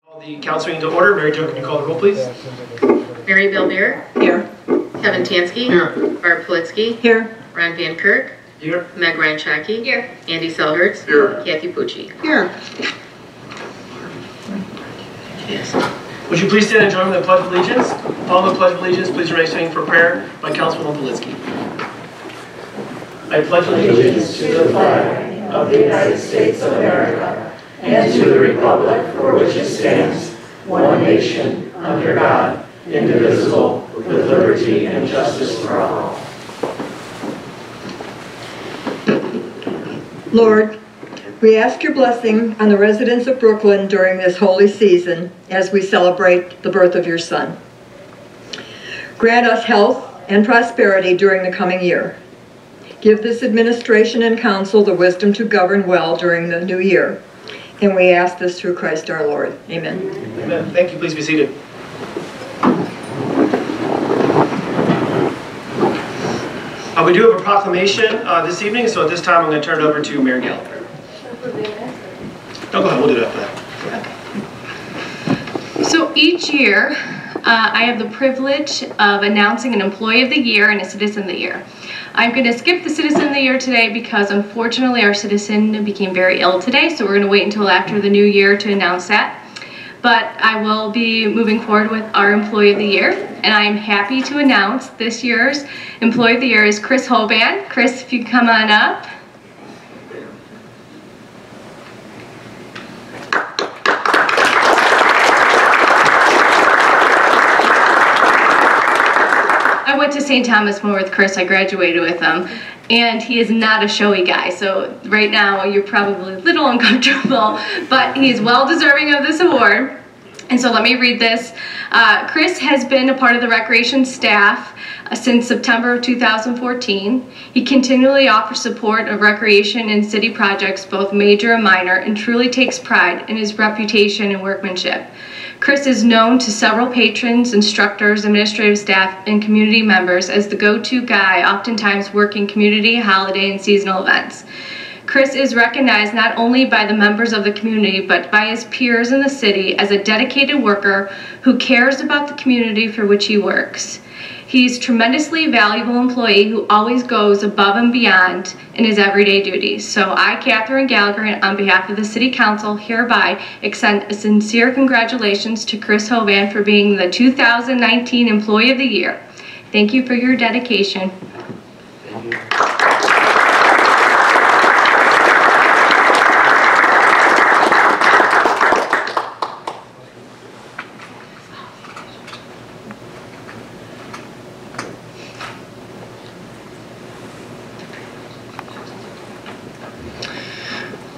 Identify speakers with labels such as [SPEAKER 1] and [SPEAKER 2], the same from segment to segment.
[SPEAKER 1] Call the council meeting to order. Mary Jo, can you call the roll, please?
[SPEAKER 2] Mary Belbeer.
[SPEAKER 3] Here.
[SPEAKER 2] Kevin Tansky.
[SPEAKER 1] Here.
[SPEAKER 2] Barb Politsky.
[SPEAKER 3] Here.
[SPEAKER 2] Ron Van Kirk.
[SPEAKER 1] Here.
[SPEAKER 2] Meg Ryan Shockey. Here. Andy Selhertz.
[SPEAKER 1] Here.
[SPEAKER 2] Kathy Pucci.
[SPEAKER 3] Here.
[SPEAKER 2] Yes.
[SPEAKER 1] Would you please stand and join me in the Pledge of Allegiance? Following the Pledge of Allegiance, please remain standing for prayer by Councilwoman Politsky. I pledge allegiance
[SPEAKER 4] to the flag of the United States of America and to the republic for which it stands, one nation, under God, indivisible, with liberty and justice for all.
[SPEAKER 3] Lord, we ask your blessing on the residents of Brooklyn during this holy season as we celebrate the birth of your Son. Grant us health and prosperity during the coming year. Give this administration and council the wisdom to govern well during the new year. And we ask this through Christ our Lord. Amen.
[SPEAKER 1] Amen. Thank you. Please be seated. We do have a proclamation this evening, so at this time I'm going to turn it over to Mayor Gallagher. No, go ahead. We'll do that for that.
[SPEAKER 5] Okay. So each year, I have the privilege of announcing an Employee of the Year and a Citizen of the Year. I'm going to skip the Citizen of the Year today because unfortunately our citizen became very ill today, so we're going to wait until after the new year to announce that. But I will be moving forward with our Employee of the Year, and I am happy to announce this year's Employee of the Year is Chris Hoban. Chris, if you can come on up. I went to St. Thomas More with Chris. I graduated with him, and he is not a showy guy. So right now you're probably a little uncomfortable, but he's well deserving of this award. And so let me read this. Chris has been a part of the recreation staff since September of 2014. He continually offers support of recreation and city projects, both major and minor, and truly takes pride in his reputation and workmanship. Chris is known to several patrons, instructors, administrative staff, and community members as the go-to guy, oftentimes working community, holiday, and seasonal events. Chris is recognized not only by the members of the community, but by his peers in the city as a dedicated worker who cares about the community for which he works. He's a tremendously valuable employee who always goes above and beyond in his everyday duties. So I, Catherine Gallagher, on behalf of the City Council, hereby extend a sincere congratulations to Chris Hoban for being the 2019 Employee of the Year. Thank you for your dedication.
[SPEAKER 1] Thank you.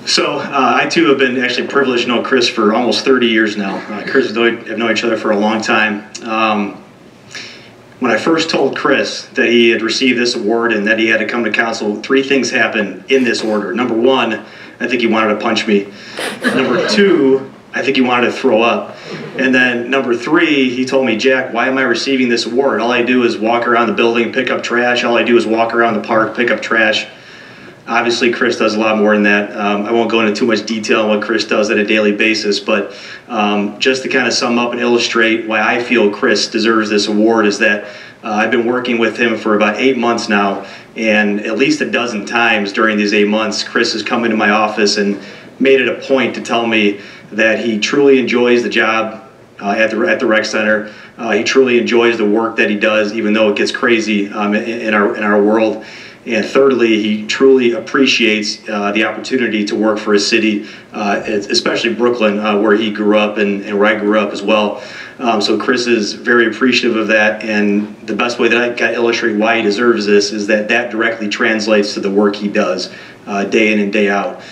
[SPEAKER 6] So I too have been actually privileged to know Chris for almost 30 years now. Chris and I have known each other for a long time. When I first told Chris that he had received this award and that he had to come to council, three things happened in this order. Number one, I think he wanted to punch me. Number two, I think he wanted to throw up. And then number three, he told me, Jack, why am I receiving this award? All I do is walk around the building, pick up trash. All I do is walk around the park, pick up trash. Obviously, Chris does a lot more than that. I won't go into too much detail on what Chris does on a daily basis, but just to kind of sum up and illustrate why I feel Chris deserves this award is that I've been working with him for about 8 months now, and at least a dozen times during these 8 months, Chris has come into my office and made it a point to tell me that he truly enjoys the job at the rec center. He truly enjoys the work that he does, even though it gets crazy in our world. And thirdly, he truly appreciates the opportunity to work for a city, especially Brooklyn, where he grew up and where I grew up as well. So Chris is very appreciative of that, and the best way that I can illustrate why he deserves this is that directly translates to the work he does day in and day out.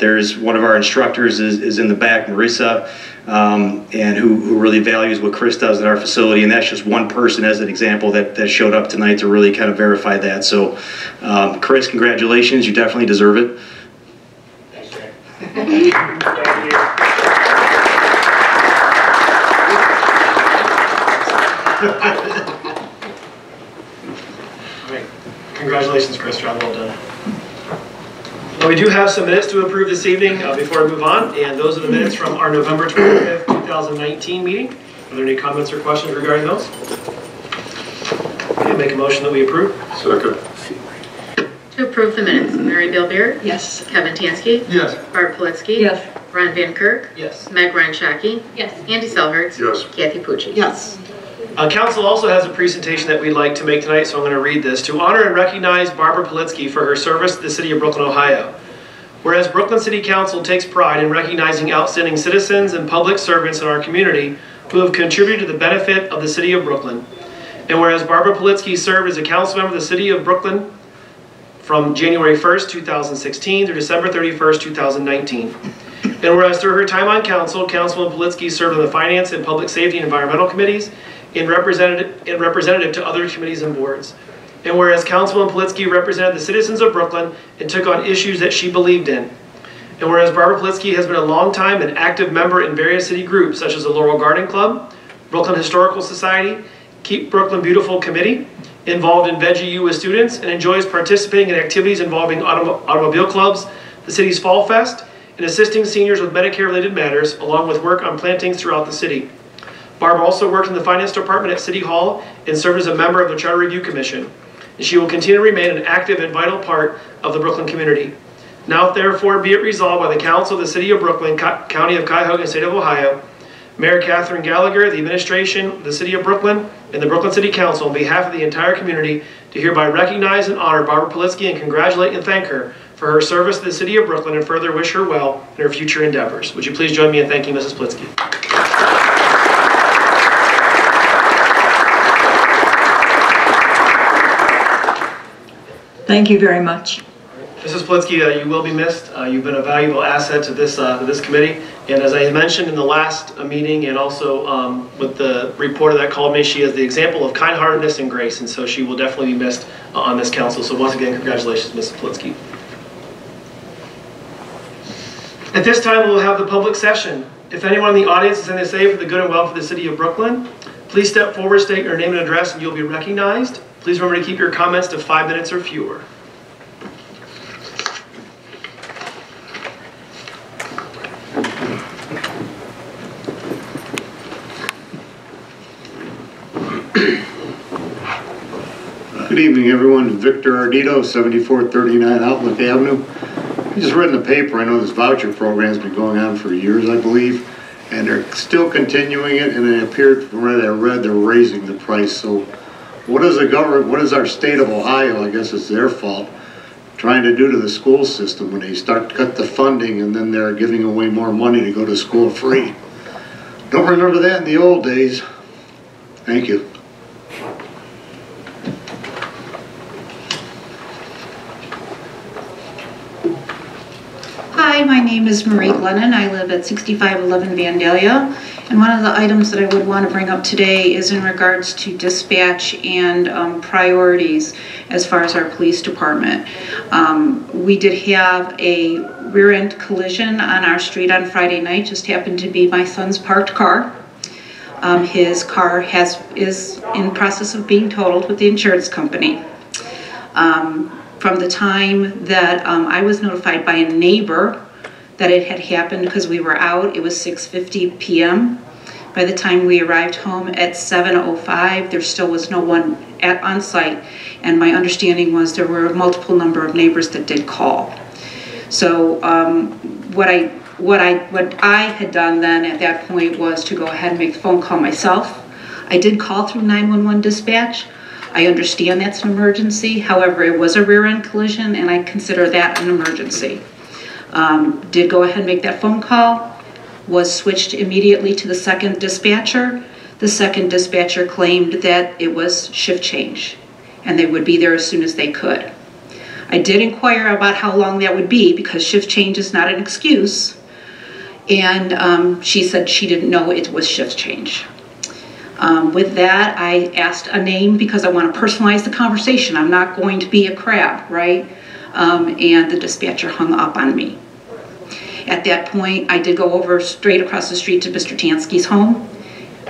[SPEAKER 6] There's one of our instructors is in the back, Marissa, and who really values what Chris does in our facility, and that's just one person as an example that showed up tonight to really kind of verify that. So Chris, congratulations, you definitely deserve it.
[SPEAKER 1] Thanks, Jack. Thank you. All right. Congratulations, Chris. Job well done. We do have some minutes to approve this evening before we move on, and those are the minutes from our November 25th, 2019 meeting. Are there any comments or questions regarding those? Okay, make a motion that we approve.
[SPEAKER 7] Second.
[SPEAKER 2] To approve the minutes, Mary Bellbeer,
[SPEAKER 3] Yes.
[SPEAKER 2] Kevin Tansky,
[SPEAKER 7] Yes.
[SPEAKER 2] Barb Politzky,
[SPEAKER 3] Yes.
[SPEAKER 2] Ron Van Kirk,
[SPEAKER 1] Yes.
[SPEAKER 2] Meg Ryan Shaki,
[SPEAKER 5] Yes.
[SPEAKER 2] Andy Selhertz,
[SPEAKER 7] Yes.
[SPEAKER 2] Kathy Pucci.
[SPEAKER 3] Yes.
[SPEAKER 1] Council also has a presentation that we'd like to make tonight, so I'm going to read this. To honor and recognize Barbara Politzky for her service to the City of Brooklyn, Ohio. Whereas Brooklyn City Council takes pride in recognizing outstanding citizens and public servants in our community who have contributed to the benefit of the City of Brooklyn. And whereas Barbara Politzky served as a council member of the City of Brooklyn from January 1st, 2016 through December 31st, 2019. And whereas through her time on council, Councilwoman Politzky served on the Finance and Public Safety and Environmental Committees and representative to other committees and boards. And whereas Councilwoman Politzky represented the citizens of Brooklyn and took on issues that she believed in. And whereas Barbara Politzky has been a long-time and active member in various city groups such as the Laurel Garden Club, Brooklyn Historical Society, Keep Brooklyn Beautiful Committee, involved in Veggie U with students, and enjoys participating in activities involving automobile clubs, the city's Fall Fest, and assisting seniors with Medicare-related matters, along with work on plantings throughout the city. Barb also worked in the Finance Department at City Hall and served as a member of the Charter Review Commission. And she will continue to remain an active and vital part of the Brooklyn community. Now therefore be it resolved by the Council of the City of Brooklyn, County of Cuyahoga, State of Ohio, Mayor Catherine Gallagher, the administration of the City of Brooklyn, and the Brooklyn City Council on behalf of the entire community to hereby recognize and honor Barbara Politzky and congratulate and thank her for her service to the City of Brooklyn and further wish her well in her future endeavors. Would you please join me in thanking Mrs. Politzky?
[SPEAKER 3] Thank you very much.
[SPEAKER 1] Mrs. Politzky, you will be missed. You've been a valuable asset to this committee. And as I mentioned in the last meeting and also with the reporter that called me, she is the example of kind-heartedness and grace, and so she will definitely be missed on this council. So once again, congratulations, Mrs. Politzky. At this time, we'll have the public session. If anyone in the audience has anything to say for the good and well for the City of Brooklyn, please step forward, state your name and address, and you'll be recognized. Please remember to keep your comments to 5 minutes or fewer.
[SPEAKER 7] Good evening, everyone. Victor Ardito, 7439 Outlook Avenue. I just read in the paper, I know this voucher program's been going on for years, I believe, and they're still continuing it, and it appeared from what I read, they're raising the price. So what is the government, what is our state of Ohio, I guess it's their fault, trying to do to the school system when they start to cut the funding and then they're giving away more money to go to school free? Don't remember that in the old days. Thank you.
[SPEAKER 8] Hi, my name is Marie Glennon. I live at 6511 Vandalia. And one of the items that I would want to bring up today is in regards to dispatch and priorities as far as our police department. We did have a rear-end collision on our street on Friday night. Just happened to be my son's parked car. His car is in process of being totaled with the insurance company. From the time that I was notified by a neighbor that it had happened because we were out, it was 6:50 p.m. By the time we arrived home at 7:05, there still was no one on site, and my understanding was there were a multiple number of neighbors that did call. So what I had done then at that point was to go ahead and make the phone call myself. I did call through 911 dispatch. I understand that's an emergency. However, it was a rear-end collision, and I consider that an emergency. Did go ahead and make that phone call. Was switched immediately to the second dispatcher. The second dispatcher claimed that it was shift change, and they would be there as soon as they could. I did inquire about how long that would be because shift change is not an excuse, and she said she didn't know it was shift change. With that, I asked a name because I want to personalize the conversation. I'm not going to be a crab, right? And the dispatcher hung up on me. At that point, I did go over straight across the street to Mr. Tansky's home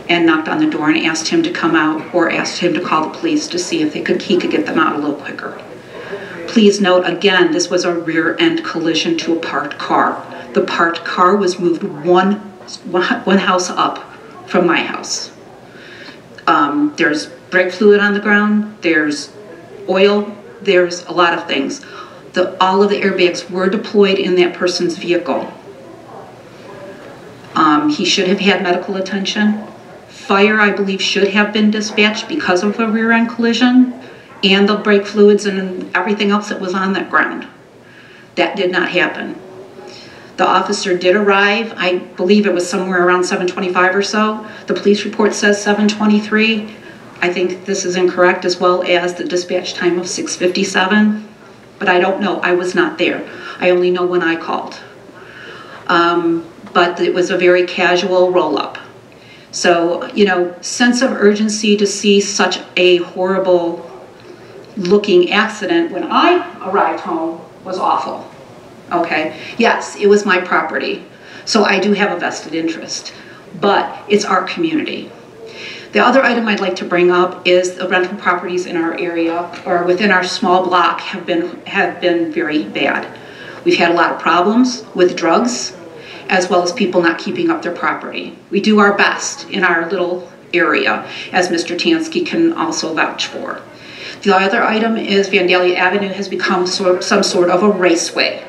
[SPEAKER 8] and knocked on the door and asked him to come out or asked him to call the police to see if he could get them out a little quicker. Please note, again, this was a rear end collision to a parked car. The parked car was moved one house up from my house. There's brake fluid on the ground, there's oil, there's a lot of things. All of the airbags were deployed in that person's vehicle. He should have had medical attention. Fire, I believe, should have been dispatched because of a rear end collision and the brake fluids and everything else that was on that ground. That did not happen. The officer did arrive. I believe it was somewhere around 7:25 or so. The police report says 7:23. I think this is incorrect, as well as the dispatch time of 6:57. But I don't know. I was not there. I only know when I called. But it was a very casual roll-up. So, you know, sense of urgency to see such a horrible looking accident when I arrived home was awful. Okay, yes, it was my property, so I do have a vested interest, but it's our community. The other item I'd like to bring up is the rental properties in our area or within our small block have been very bad. We've had a lot of problems with drugs, as well as people not keeping up their property. We do our best in our little area, as Mr. Tansky can also vouch for. The other item is Vandalia Avenue has become some sort of a raceway.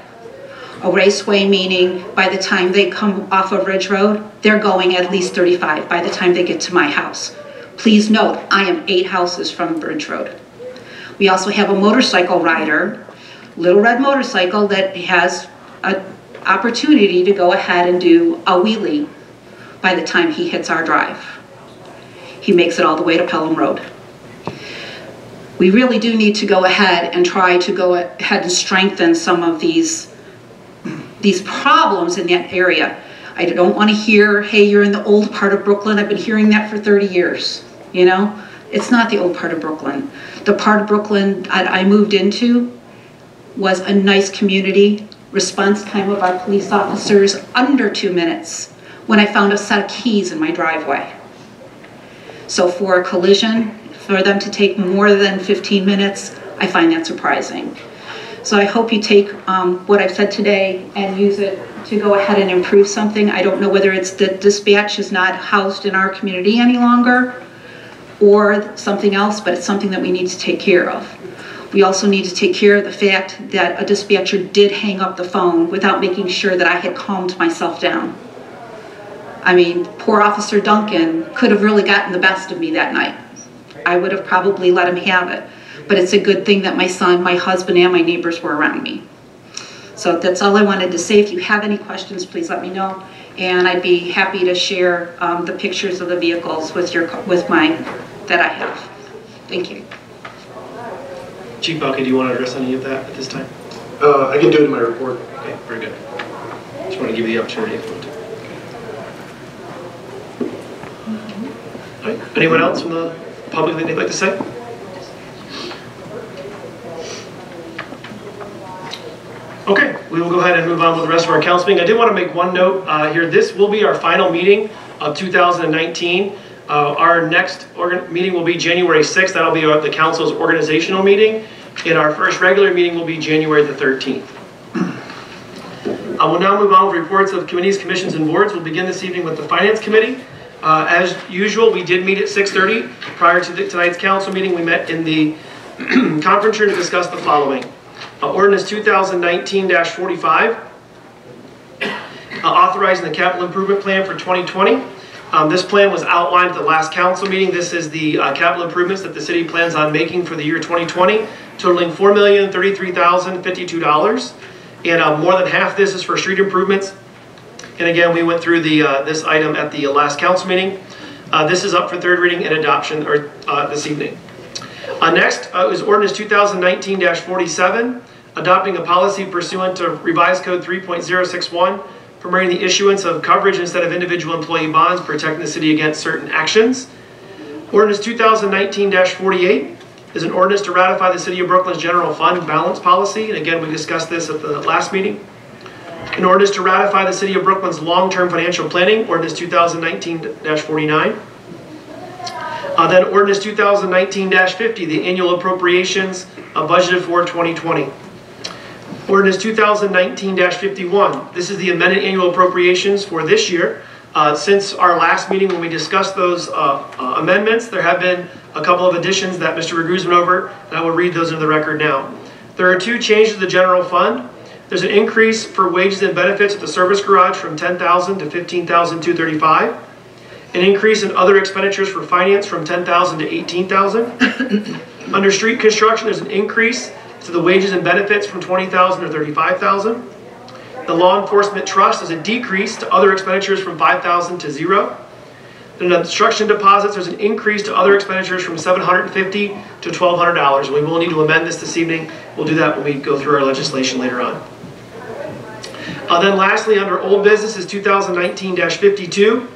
[SPEAKER 8] A raceway meaning by the time they come off of Ridge Road, they're going at least 35 by the time they get to my house. Please note, I am 8 houses from Ridge Road. We also have a motorcycle rider, little red motorcycle, that has an opportunity to go ahead and do a wheelie by the time he hits our drive. He makes it all the way to Pelham Road. We really do need to go ahead and try to go ahead and strengthen some of these problems in that area. I don't want to hear, hey, you're in the old part of Brooklyn. I've been hearing that for 30 years, you know? It's not the old part of Brooklyn. The part of Brooklyn I moved into was a nice community. Response time of our police officers under 2 minutes when I found a set of keys in my driveway. So for a collision, for them to take more than 15 minutes, I find that surprising. So I hope you take what I've said today and use it to go ahead and improve something. I don't know whether it's the dispatch is not housed in our community any longer or something else, but it's something that we need to take care of. We also need to take care of the fact that a dispatcher did hang up the phone without making sure that I had calmed myself down. I mean, poor Officer Duncan could have really gotten the best of me that night. I would have probably let him have it. But it's a good thing that my son, my husband, and my neighbors were around me. So that's all I wanted to say. If you have any questions, please let me know. And I'd be happy to share the pictures of the vehicles with mine that I have. Thank you.
[SPEAKER 1] Chief Balke, do you want to address any of that at this time?
[SPEAKER 9] I can do it in my report.
[SPEAKER 1] Okay, very good. Just want to give you the opportunity if you want to. All right. Anyone else from the public that they'd like to say? Okay, we will go ahead and move on with the rest of our council meeting. I did want to make one note here. This will be our final meeting of 2019. Our next meeting will be January 6th. That'll be the council's organizational meeting. And our first regular meeting will be January the 13th. I will now move on with reports of committees, commissions, and boards. We'll begin this evening with the Finance Committee. As usual, we did meet at 6:30. Prior to tonight's council meeting, we met in the conference room to discuss the following. Ordinance 2019-45, authorizing the capital improvement plan for 2020. This plan was outlined at the last council meeting. This is the capital improvements that the city plans on making for the year 2020, totaling $4,033,052. And more than half this is for street improvements. And again, we went through this item at the last council meeting. This is up for third reading and adoption this evening. Next is Ordinance 2019-47, adopting a policy pursuant to Revised Code 3.061, permitting the issuance of coverage instead of individual employee bonds, protecting the city against certain actions. Ordinance 2019-48 is an ordinance to ratify the City of Brooklyn's general fund balance policy. And again, we discussed this at the last meeting. An ordinance to ratify the City of Brooklyn's long-term financial planning, Ordinance 2019-49. Then Ordinance 2019-50, the annual appropriations budgeted for 2020. Ordinance 2019-51. This is the amended annual appropriations for this year. Since our last meeting when we discussed those amendments, there have been a couple of additions that Mr. Raguse went over, and I will read those into the record now. There are 2 changes to the general fund. There's an increase for wages and benefits at the service garage from $10,000 to $15,235. An increase in other expenditures for finance from $10,000 to $18,000. Under street construction, there's an increase to the wages and benefits from $20,000 to $35,000. The law enforcement trust is a decrease to other expenditures from $5,000 to $0. In construction deposits, there's an increase to other expenditures from $750 to $1,200. We will need to amend this evening. We'll do that when we go through our legislation later on. Then lastly, under old business is 2019-52.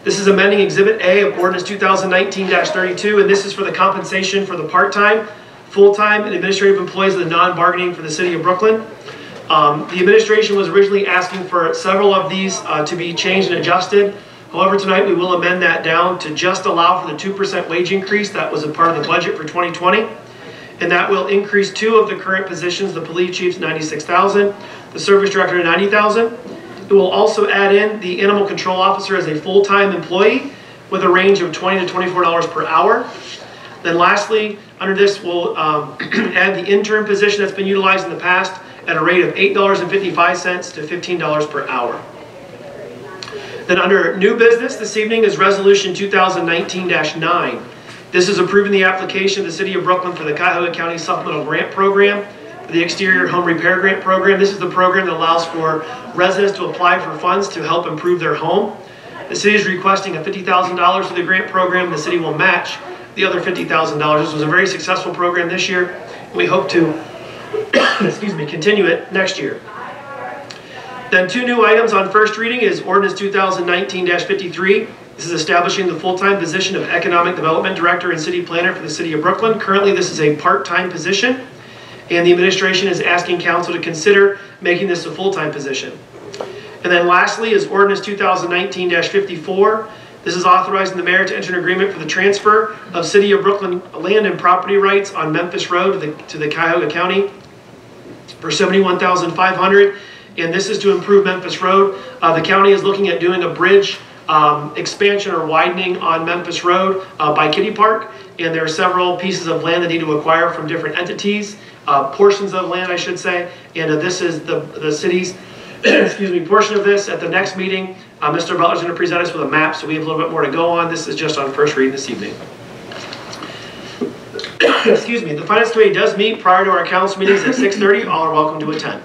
[SPEAKER 1] This is amending Exhibit A of Ordinance 2019-32, and this is for the compensation for the part-time, full-time, and administrative employees of the non-bargaining for the City of Brooklyn. The administration was originally asking for several of these to be changed and adjusted. However, tonight we will amend that down to just allow for the 2% wage increase that was a part of the budget for 2020. And that will increase 2 of the current positions, the police chief to $96,000, the service director to $90,000. It will also add in the animal control officer as a full-time employee with a range of $20 to $24 per hour. Then lastly, under this we'll add the intern position that's been utilized in the past at a rate of $8.55 to $15 per hour. Then under new business this evening is Resolution 2019-9. This is approving the application of the City of Brooklyn for the Cuyahoga County Supplemental Grant Program, for the Exterior Home Repair Grant Program. This is the program that allows for residents to apply for funds to help improve their home. The city is requesting a $50,000 for the grant program. The city will match the other $50,000. This was a very successful program this year, and we hope to continue it next year. Then 2 new items on first reading is Ordinance 2019-53. This is establishing the full-time position of Economic Development Director and City Planner for the City of Brooklyn. Currently, this is a part-time position, and the administration is asking council to consider making this a full-time position. And then lastly is Ordinance 2019-54. This is authorizing the mayor to enter an agreement for the transfer of City of Brooklyn land and property rights on Memphis Road to the Cuyahoga County for $71,500. And this is to improve Memphis Road. The county is looking at doing a bridge expansion or widening on Memphis Road by Kitty Park. And there are several pieces of land that need to acquire from different entities, portions of land I should say. And this is the city's portion of this. At the next meeting, Mr. Butler's going to present us with a map, so we have a little bit more to go on. This is just on first reading this evening. The Finance Committee does meet prior to our council meetings at 6:30. All are welcome to attend.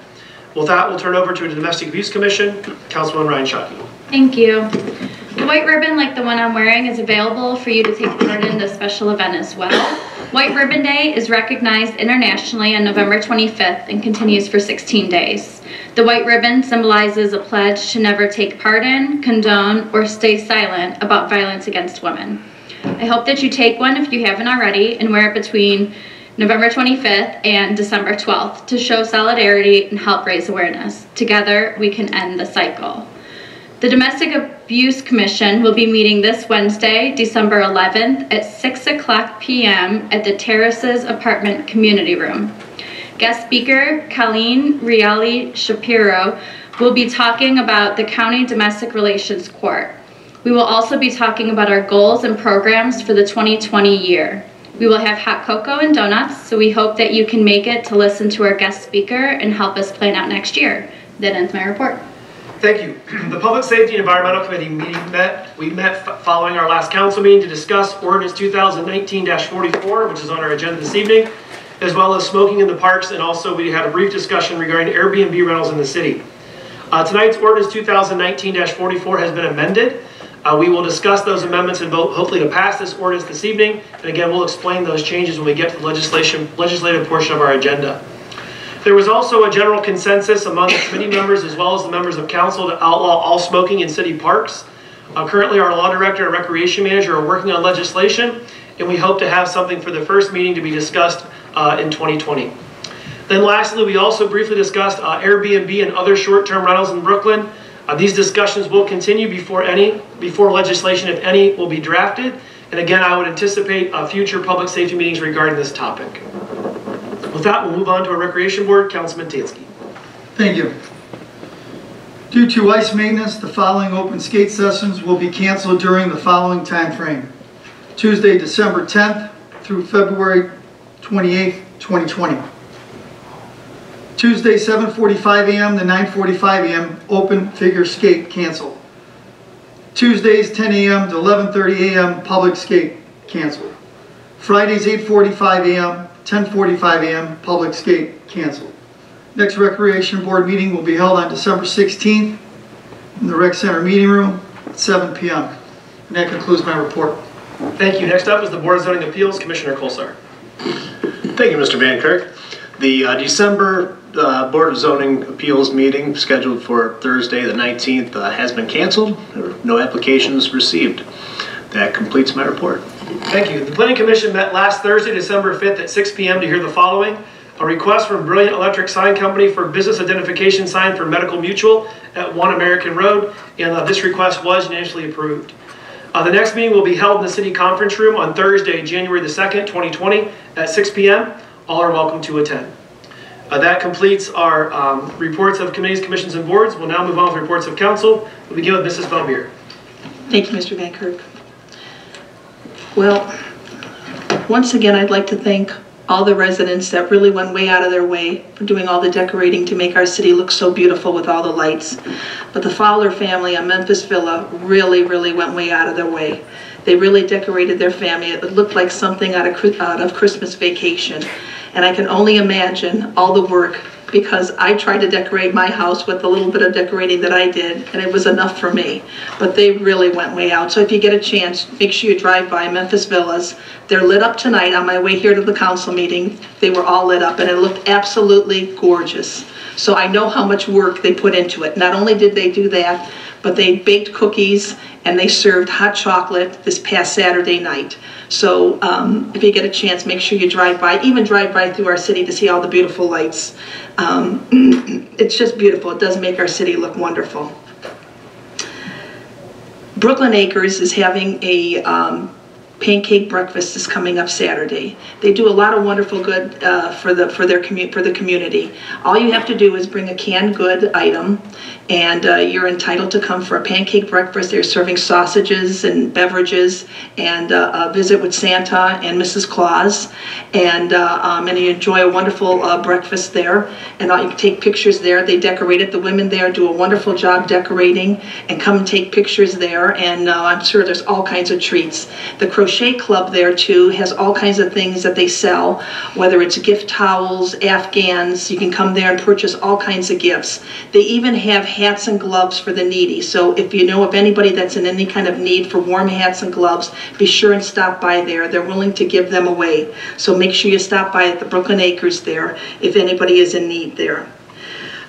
[SPEAKER 1] With that, we'll turn over to the Domestic Abuse Commission. Councilwoman Ryan Shockey.
[SPEAKER 5] Thank you. The white ribbon, like the one I'm wearing, is available for you to take part in this special event as well. White Ribbon Day is recognized internationally on November 25th and continues for 16 days. The white ribbon symbolizes a pledge to never take part in, condone, or stay silent about violence against women. I hope that you take one if you haven't already and wear it between November 25th and December 12th to show solidarity and help raise awareness. Together, we can end the cycle. The Domestic Abuse Commission will be meeting this Wednesday, December 11th at 6:00 p.m. at the Terraces Apartment Community Room. Guest speaker, Colleen Riali Shapiro, will be talking about the County Domestic Relations Court. We will also be talking about our goals and programs for the 2020 year. We will have hot cocoa and donuts, so we hope that you can make it to listen to our guest speaker and help us plan out next year. That ends my report.
[SPEAKER 1] Thank you. The Public Safety and Environmental Committee meeting we met following our last council meeting to discuss Ordinance 2019-44, which is on our agenda this evening, as well as smoking in the parks, and also we had a brief discussion regarding Airbnb rentals in the city. Tonight's Ordinance 2019-44 has been amended. We will discuss those amendments and vote hopefully to pass this ordinance this evening. And again, we'll explain those changes when we get to the legislative portion of our agenda. There was also a general consensus among the committee members as well as the members of council to outlaw all smoking in city parks. Currently, our law director and recreation manager are working on legislation, and we hope to have something for the first meeting to be discussed in 2020. Then lastly, we also briefly discussed Airbnb and other short-term rentals in Brooklyn. These discussions will continue before legislation, if any, will be drafted. And again, I would anticipate future public safety meetings regarding this topic. With With that, we'll move on to our Recreation Board. Councilman Tansky.
[SPEAKER 10] Thank you. Due to ice maintenance, the following open skate sessions will be canceled during the following time frame. Tuesday, December 10th through February 28th, 2020. Tuesday, 7:45 a.m. to 9:45 a.m. open figure skate canceled. Tuesdays, 10 a.m. to 11:30 a.m. public skate canceled. Fridays, 8:45 a.m. 10:45 a.m. public skate canceled. Next Recreation Board meeting will be held on December 16th in the Rec Center meeting room at 7 p.m. And that concludes my report.
[SPEAKER 1] Thank you. Next up is the Board of Zoning Appeals, Commissioner Colsar.
[SPEAKER 9] Thank you, Mr. Van Kirk. The December Board of Zoning Appeals meeting scheduled for Thursday the 19th has been canceled. There were no applications received. That completes my report.
[SPEAKER 1] Thank you. The Planning Commission met last Thursday, December 5th at 6 p.m. to hear the following. A request from Brilliant Electric Sign Company for business identification sign for Medical Mutual at 1 American Road, and this request was unanimously approved. The next meeting will be held in the City Conference Room on Thursday, January the 2nd, 2020 at 6 p.m. All are welcome to attend. That completes our reports of committees, commissions, and boards. We'll now move on with reports of council. We'll begin with Mrs. Belbier.
[SPEAKER 11] Thank you, Mr. Van Kirk. Well, once again, I'd like to thank all the residents that really went way out of their way for doing all the decorating to make our city look so beautiful with all the lights. But the Fowler family on Memphis Villa really went way out of their way. They really decorated their family. It looked like something out of Christmas Vacation. And I can only imagine all the work, because I tried to decorate my house with the little bit of decorating that I did, and it was enough for me. But they really went way out. So if you get a chance, make sure you drive by Memphis Villas. They're lit up tonight. On my way here to the council meeting, they were all lit up, and it looked absolutely gorgeous. So I know how much work they put into it. Not only did they do that, but they baked cookies and they served hot chocolate this past Saturday night. So if you get a chance, make sure you drive by, even drive by through our city to see all the beautiful lights. It's just beautiful. It does make our city look wonderful. Brooklyn Acres is having a pancake breakfast is coming up Saturday. They do a lot of wonderful good for the community. All you have to do is bring a canned good item, and you're entitled to come for a pancake breakfast. They're serving sausages and beverages, and a visit with Santa and Mrs. Claus, and you enjoy a wonderful breakfast there. And you can take pictures there. They decorate it. The women there do a wonderful job decorating, and come and take pictures there. And I'm sure there's all kinds of treats. The Crochet Club there too has all kinds of things that they sell, whether it's gift towels, Afghans. You can come there and purchase all kinds of gifts. They even have hats and gloves for the needy. So if you know of anybody that's in any kind of need for warm hats and gloves, be sure and stop by there. They're willing to give them away. So make sure you stop by at the Brooklyn Acres there if anybody is in need there.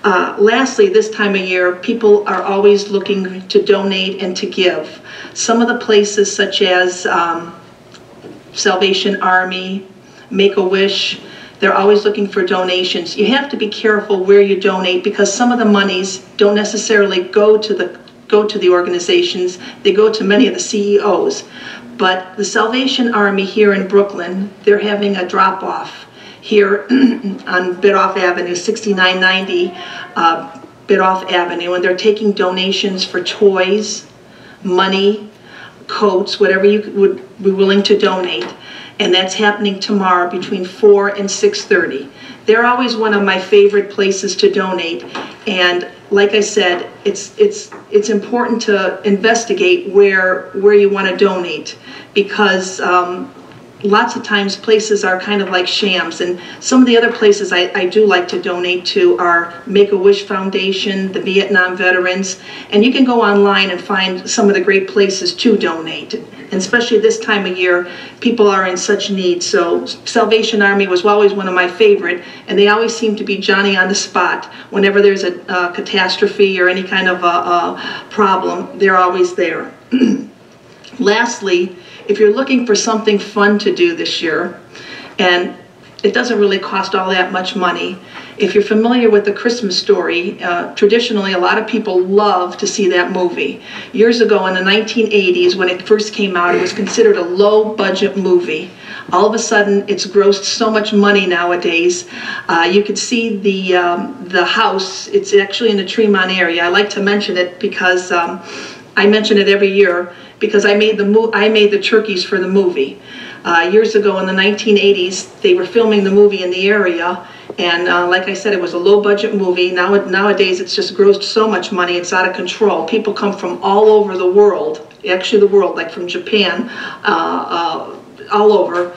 [SPEAKER 11] Lastly, this time of year, people are always looking to donate and to give. Some of the places such as Salvation Army, Make-A-Wish, they're always looking for donations. You have to be careful where you donate, because some of the monies don't necessarily go to the organizations. They go to many of the CEOs. But the Salvation Army here in Brooklyn, they're having a drop-off here on Bidoff Avenue, 6990 Bidoff Avenue, and they're taking donations for toys, money, coats, whatever you would be willing to donate. And that's happening tomorrow between 4 and 6:30. They're always one of my favorite places to donate. And like I said, it's important to investigate where you want to donate, because lots of times places are kind of like shams. And some of the other places I do like to donate to are Make-A-Wish Foundation, the Vietnam Veterans, and you can go online and find some of the great places to donate. And especially this time of year, people are in such need. So Salvation Army was always one of my favorite, and they always seem to be Johnny on the spot. Whenever there's a catastrophe or any kind of a problem, they're always there. Lastly, if you're looking for something fun to do this year, and it doesn't really cost all that much money, If you're familiar with The Christmas Story, traditionally a lot of people love to see that movie. Years ago in the 1980s, when it first came out, it was considered a low-budget movie. All of a sudden, it's grossed so much money nowadays. You could see the house. It's actually in the Tremont area. I like to mention it because I mention it every year because I made the turkeys for the movie. Years ago in the 1980s, they were filming the movie in the area, and like I said, it was a low-budget movie. Nowadays, it's just grossed so much money, it's out of control. People come from all over the world, actually the world, like from Japan, all over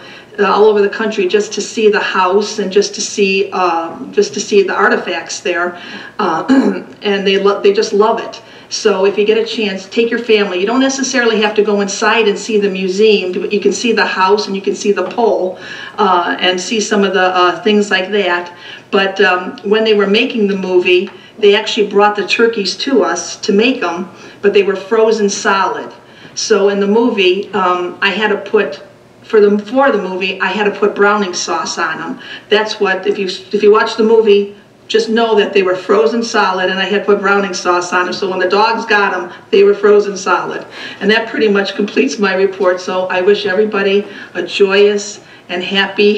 [SPEAKER 11] the country, just to see the house and just to see the artifacts there, and they just love it. So if you get a chance, take your family. You don't necessarily have to go inside and see the museum, but you can see the house and you can see the pole and see some of the things like that. But when they were making the movie, they actually brought the turkeys to us to make them, but they were frozen solid. So in the movie, I had to put, for the movie, I had to put browning sauce on them. That's what, if you watch the movie, just know that they were frozen solid, and I had put browning sauce on them, so when the dogs got them, they were frozen solid. And that pretty much completes my report, so I wish everybody a joyous and happy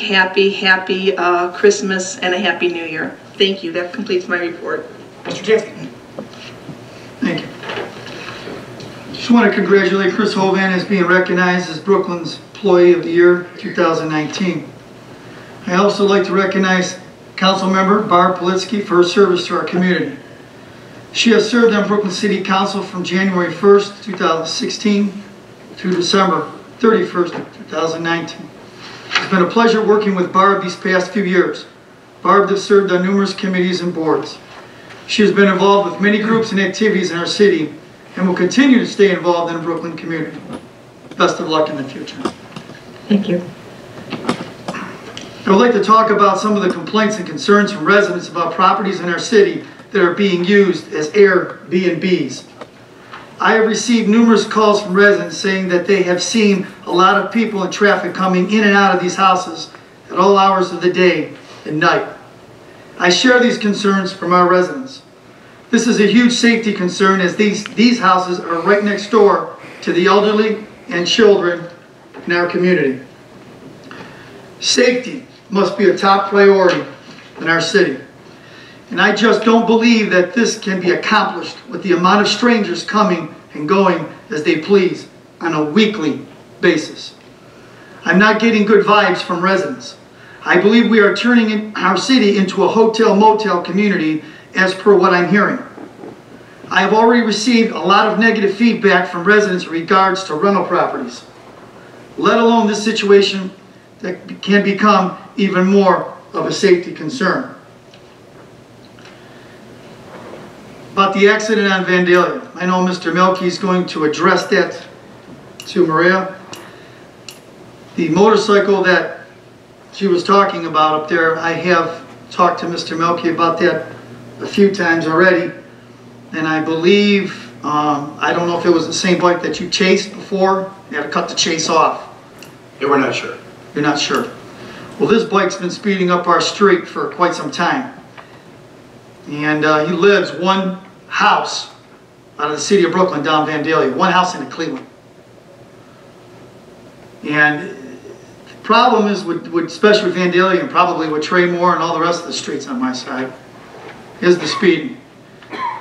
[SPEAKER 11] Christmas and a Happy New Year. Thank you. That completes my report.
[SPEAKER 1] Mr. Jansky.
[SPEAKER 10] Thank you. Just want to congratulate Chris Hovan as being recognized as Brooklyn's Employee of the Year 2019. I also like to recognize Councilmember Barb Politsky for her service to our community. She has served on Brooklyn City Council from January 1st, 2016 through December 31st, 2019. It's been a pleasure working with Barb these past few years. Barb has served on numerous committees and boards. She has been involved with many groups and activities in our city and will continue to stay involved in the Brooklyn community. Best of luck in the future.
[SPEAKER 3] Thank you.
[SPEAKER 10] I would like to talk about some of the complaints and concerns from residents about properties in our city that are being used as Airbnbs. I have received numerous calls from residents saying that they have seen a lot of people and traffic coming in and out of these houses at all hours of the day and night. I share these concerns from our residents. This is a huge safety concern as these houses are right next door to the elderly and children in our community. Safety must be a top priority in our city. And I just don't believe that this can be accomplished with the amount of strangers coming and going as they please on a weekly basis. I'm not getting good vibes from residents. I believe we are turning our city into a hotel-motel community as per what I'm hearing. I have already received a lot of negative feedback from residents in regards to rental properties, let alone this situation that can become even more of a safety concern. About the accident on Vandalia, I know Mr. Melky is going to address that to Maria. The motorcycle that she was talking about up there, I have talked to Mr. Melky about that a few times already, and I believe, I don't know if it was the same bike that you chased before. You had to cut the chase off.
[SPEAKER 9] Yeah, we're not sure.
[SPEAKER 10] You're not sure. Well, this bike's been speeding up our street for quite some time. And he lives one house out of the city of Brooklyn down Vandalia, one house in Cleveland. And the problem is, especially with Vandalia and probably with Traymore and all the rest of the streets on my side, is the speeding.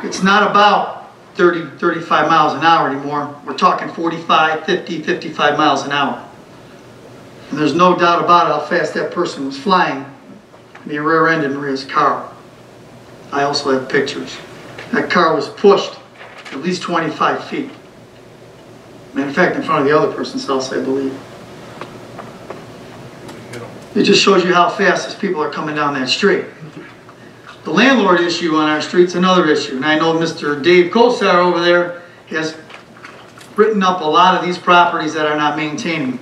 [SPEAKER 10] It's not about 30, 35 miles an hour anymore. We're talking 45, 50, 55 miles an hour. And there's no doubt about it how fast that person was flying in the rear end of Maria's car. I also have pictures. That car was pushed at least 25 feet. Matter of fact, in front of the other person's house, I believe. It just shows you how fast these people are coming down that street. The landlord issue on our street's another issue. And I know Mr. Dave Kosar over there has written up a lot of these properties that are not maintaining.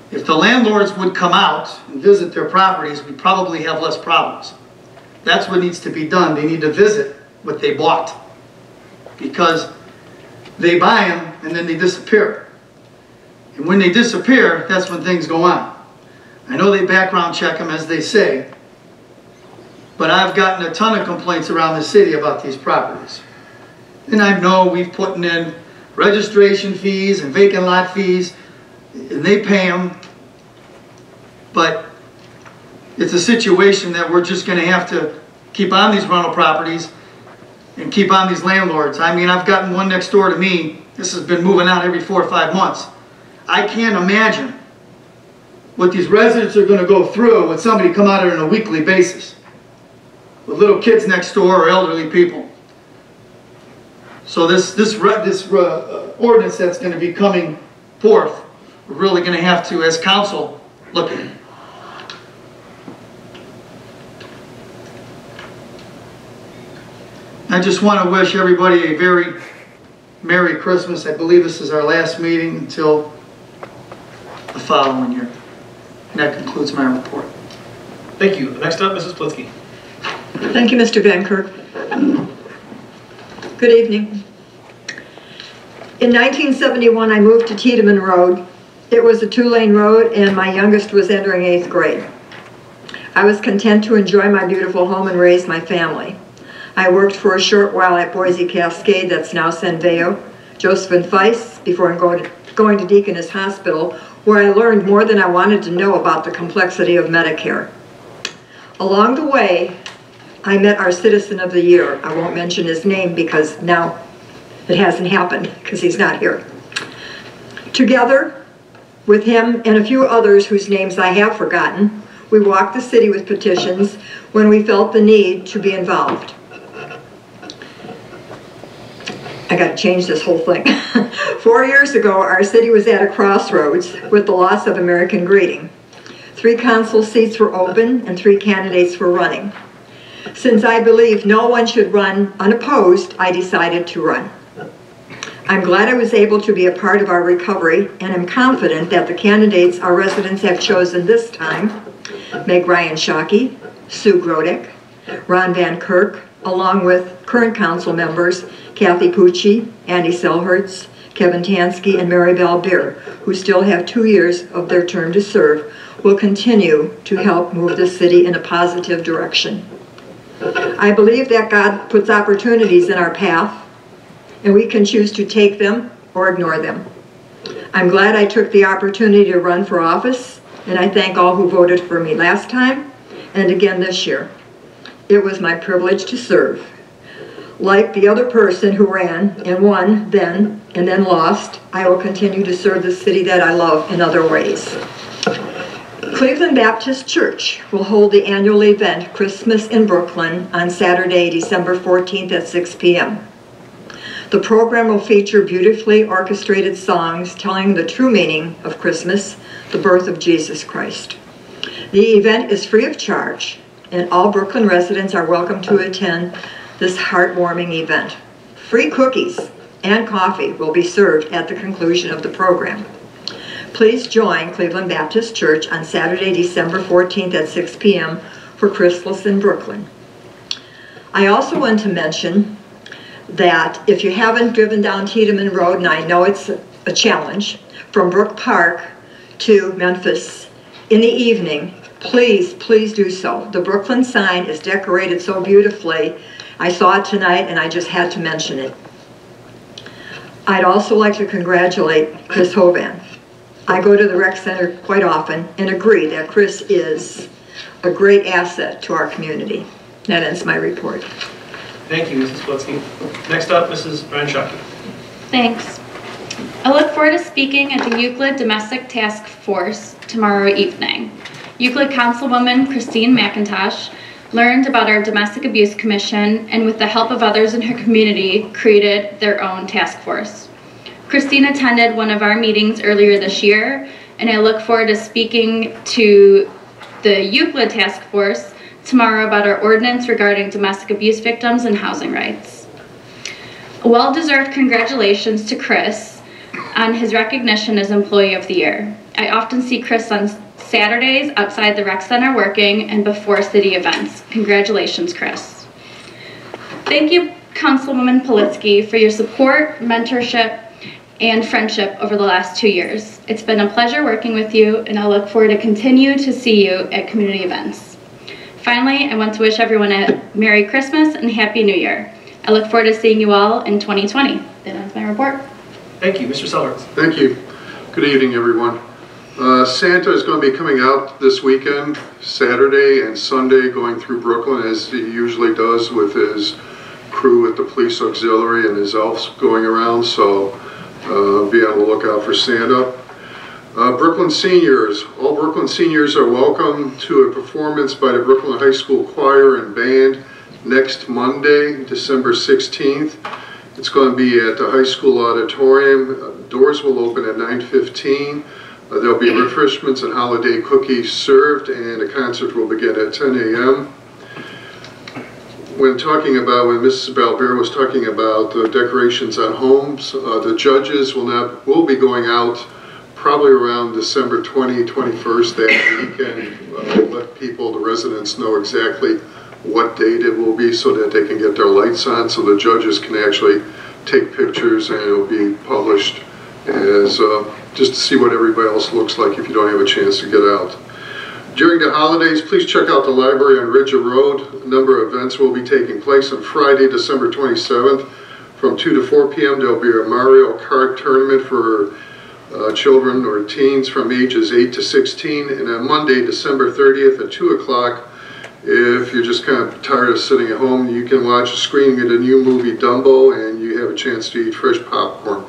[SPEAKER 10] If the landlords would come out and visit their properties, we'd probably have less problems. That's what needs to be done. They need to visit what they bought. Because they buy them and then they disappear. And when they disappear, that's when things go on. I know they background check them, as they say. but I've gotten a ton of complaints around the city about these properties. And I know we've put in registration fees and vacant lot fees, and they pay them, but it's a situation that we're just going to have to keep on these rental properties and keep on these landlords. I mean, I've gotten one next door to me. This has been moving out every 4 or 5 months. I can't imagine what these residents are going to go through with somebody come out here on a weekly basis with little kids next door or elderly people. So this ordinance that's going to be coming forth, we're really going to have to, as council, look at it. I just want to wish everybody a very Merry Christmas. I believe this is our last meeting until the following year. And that concludes my report.
[SPEAKER 1] Thank you. Next up, Mrs. Plitsky.
[SPEAKER 3] Thank you, Mr. Van Kirk. Good evening. In 1971, I moved to Tiedemann Road. It was a 2-lane road, and my youngest was entering 8th grade. I was content to enjoy my beautiful home and raise my family. I worked for a short while at Boise Cascade, that's now Senveo, Joseph and Feist, before going to Deaconess Hospital, where I learned more than I wanted to know about the complexity of Medicare. Along the way, I met our Citizen of the Year. I won't mention his name because now it hasn't happened because he's not here. Together with him and a few others whose names I have forgotten, we walked the city with petitions when we felt the need to be involved. I got to change this whole thing. 4 years ago, our city was at a crossroads with the loss of American Greeting. 3 council seats were open and 3 candidates were running. Since I believe no one should run unopposed, I decided to run. I'm glad I was able to be a part of our recovery, and I'm confident that the candidates our residents have chosen this time, Meg Ryan Shockey, Sue Grodek, Ron Van Kirk, along with current council members Kathy Pucci, Andy Selhertz, Kevin Tansky, and Mary Bell Beer, who still have 2 years of their term to serve, will continue to help move the city in a positive direction. I believe that God puts opportunities in our path, and we can choose to take them or ignore them. I'm glad I took the opportunity to run for office, and I thank all who voted for me last time and again this year. It was my privilege to serve. Like the other person who ran and won then and then lost, I will continue to serve the city that I love in other ways. Cleveland Baptist Church will hold the annual event Christmas in Brooklyn on Saturday, December 14th at 6 p.m. The program will feature beautifully orchestrated songs telling the true meaning of Christmas, the birth of Jesus Christ. The event is free of charge, and all Brooklyn residents are welcome to attend this heartwarming event. Free cookies and coffee will be served at the conclusion of the program. Please join Cleveland Baptist Church on Saturday, December 14th at 6 p.m. for Christmas in Brooklyn. I also want to mention that if you haven't driven down Tiedemann Road, and I know it's a challenge, from Brook Park to Memphis in the evening, please, please do so. The Brooklyn sign is decorated so beautifully. I saw it tonight and I just had to mention it. I'd also like to congratulate Chris Hovan. I go to the rec center quite often and agree that Chris is a great asset to our community. That ends my report.
[SPEAKER 1] Thank you, Mrs. Plitsky. Next up, Mrs. Ryan Shockey.
[SPEAKER 12] Thanks. I look forward to speaking at the Euclid Domestic Task Force tomorrow evening. Euclid Councilwoman Christine McIntosh learned about our Domestic Abuse Commission, and with the help of others in her community, created their own task force. Christine attended one of our meetings earlier this year, and I look forward to speaking to the Euclid Task Force tomorrow about our ordinance regarding domestic abuse victims and housing rights. A well-deserved congratulations to Chris on his recognition as Employee of the Year. I often see Chris on Saturdays outside the rec center working and before city events. Congratulations, Chris. Thank you, Councilwoman Plitsky, for your support, mentorship, and friendship over the last 2 years. It's been a pleasure working with you, and I look forward to continue to see you at community events. Finally, I want to wish everyone a Merry Christmas and Happy New Year. I look forward to seeing you all in 2020. That ends my report.
[SPEAKER 1] Thank you. Mr. Sellards.
[SPEAKER 13] Thank you. Good evening, everyone. Santa is going to be coming out this weekend, Saturday and Sunday, going through Brooklyn as he usually does with his crew at the police auxiliary and his elves going around, so be on the lookout for Santa. Brooklyn seniors. All Brooklyn seniors are welcome to a performance by the Brooklyn High School Choir and Band next Monday, December 16th. It's going to be at the high school auditorium. Doors will open at 9:15. There'll be refreshments and holiday cookies served, and the concert will begin at 10 a.m. When Mrs. Balbert was talking about the decorations on homes, the judges will be going out probably around December 21st that weekend. Let the residents know exactly what date it will be so that they can get their lights on, so the judges can actually take pictures, and it'll be published as just to see what everybody else looks like if you don't have a chance to get out. During the holidays, please check out the library on Ridger Road. A number of events will be taking place on Friday, December 27th from 2 to 4 p.m. There'll be a Mario Kart tournament for children or teens from ages 8 to 16, and on Monday, December 30th at 2 o'clock, if you're just kind of tired of sitting at home, you can watch a screening of the new movie Dumbo, and you have a chance to eat fresh popcorn.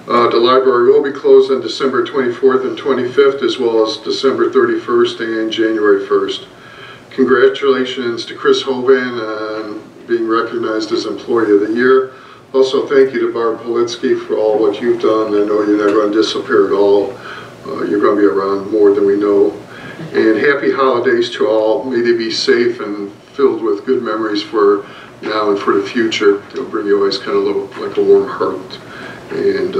[SPEAKER 13] The library will be closed on December 24th and 25th, as well as December 31st and January 1st. Congratulations to Chris Hovan on being recognized as Employee of the Year. Also, thank you to Barb Politsky for all what you've done. I know you're not going to disappear at all. You're going to be around more than we know. And happy holidays to all. May they be safe and filled with good memories for now and for the future. They'll bring you always kind of like a warm heart. And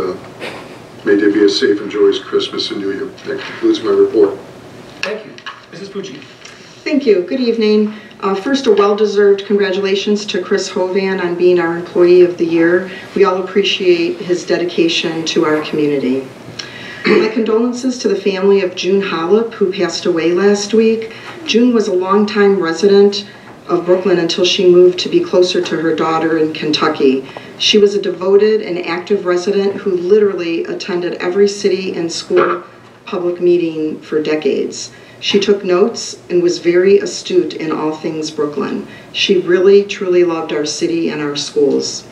[SPEAKER 13] may they be a safe and joyous Christmas and New Year. That concludes my report.
[SPEAKER 1] Thank you. Mrs. Pucci.
[SPEAKER 11] Thank you. Good evening. First, a well-deserved congratulations to Chris Hovan on being our Employee of the Year. We all appreciate his dedication to our community. My condolences to the family of June Hollop, who passed away last week. June was a longtime resident of Brooklyn until she moved to be closer to her daughter in Kentucky. She was a devoted and active resident who literally attended every city and school public meeting for decades. She took notes and was very astute in all things Brooklyn. She really, truly loved our city and our schools.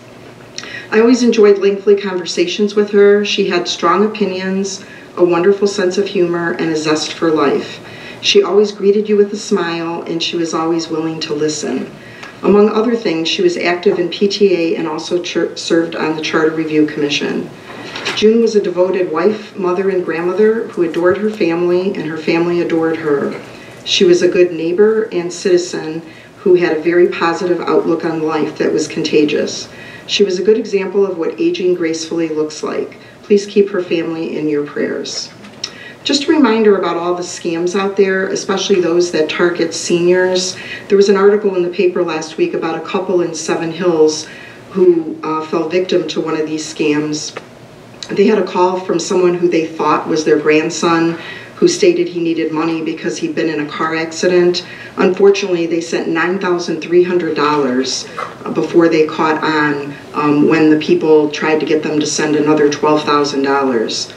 [SPEAKER 11] I always enjoyed lengthy conversations with her. She had strong opinions, a wonderful sense of humor, and a zest for life. She always greeted you with a smile, and she was always willing to listen. Among other things, she was active in PTA and also served on the Charter Review Commission. June was a devoted wife, mother, and grandmother who adored her family, and her family adored her. She was a good neighbor and citizen who had a very positive outlook on life that was contagious. She was a good example of what aging gracefully looks like. Please keep her family in your prayers. Just a reminder about all the scams out there, especially those that target seniors. There was an article in the paper last week about a couple in Seven Hills who fell victim to one of these scams. They had a call from someone who they thought was their grandson, who stated he needed money because he'd been in a car accident. Unfortunately, they sent $9,300 before they caught on when the people tried to get them to send another $12,000.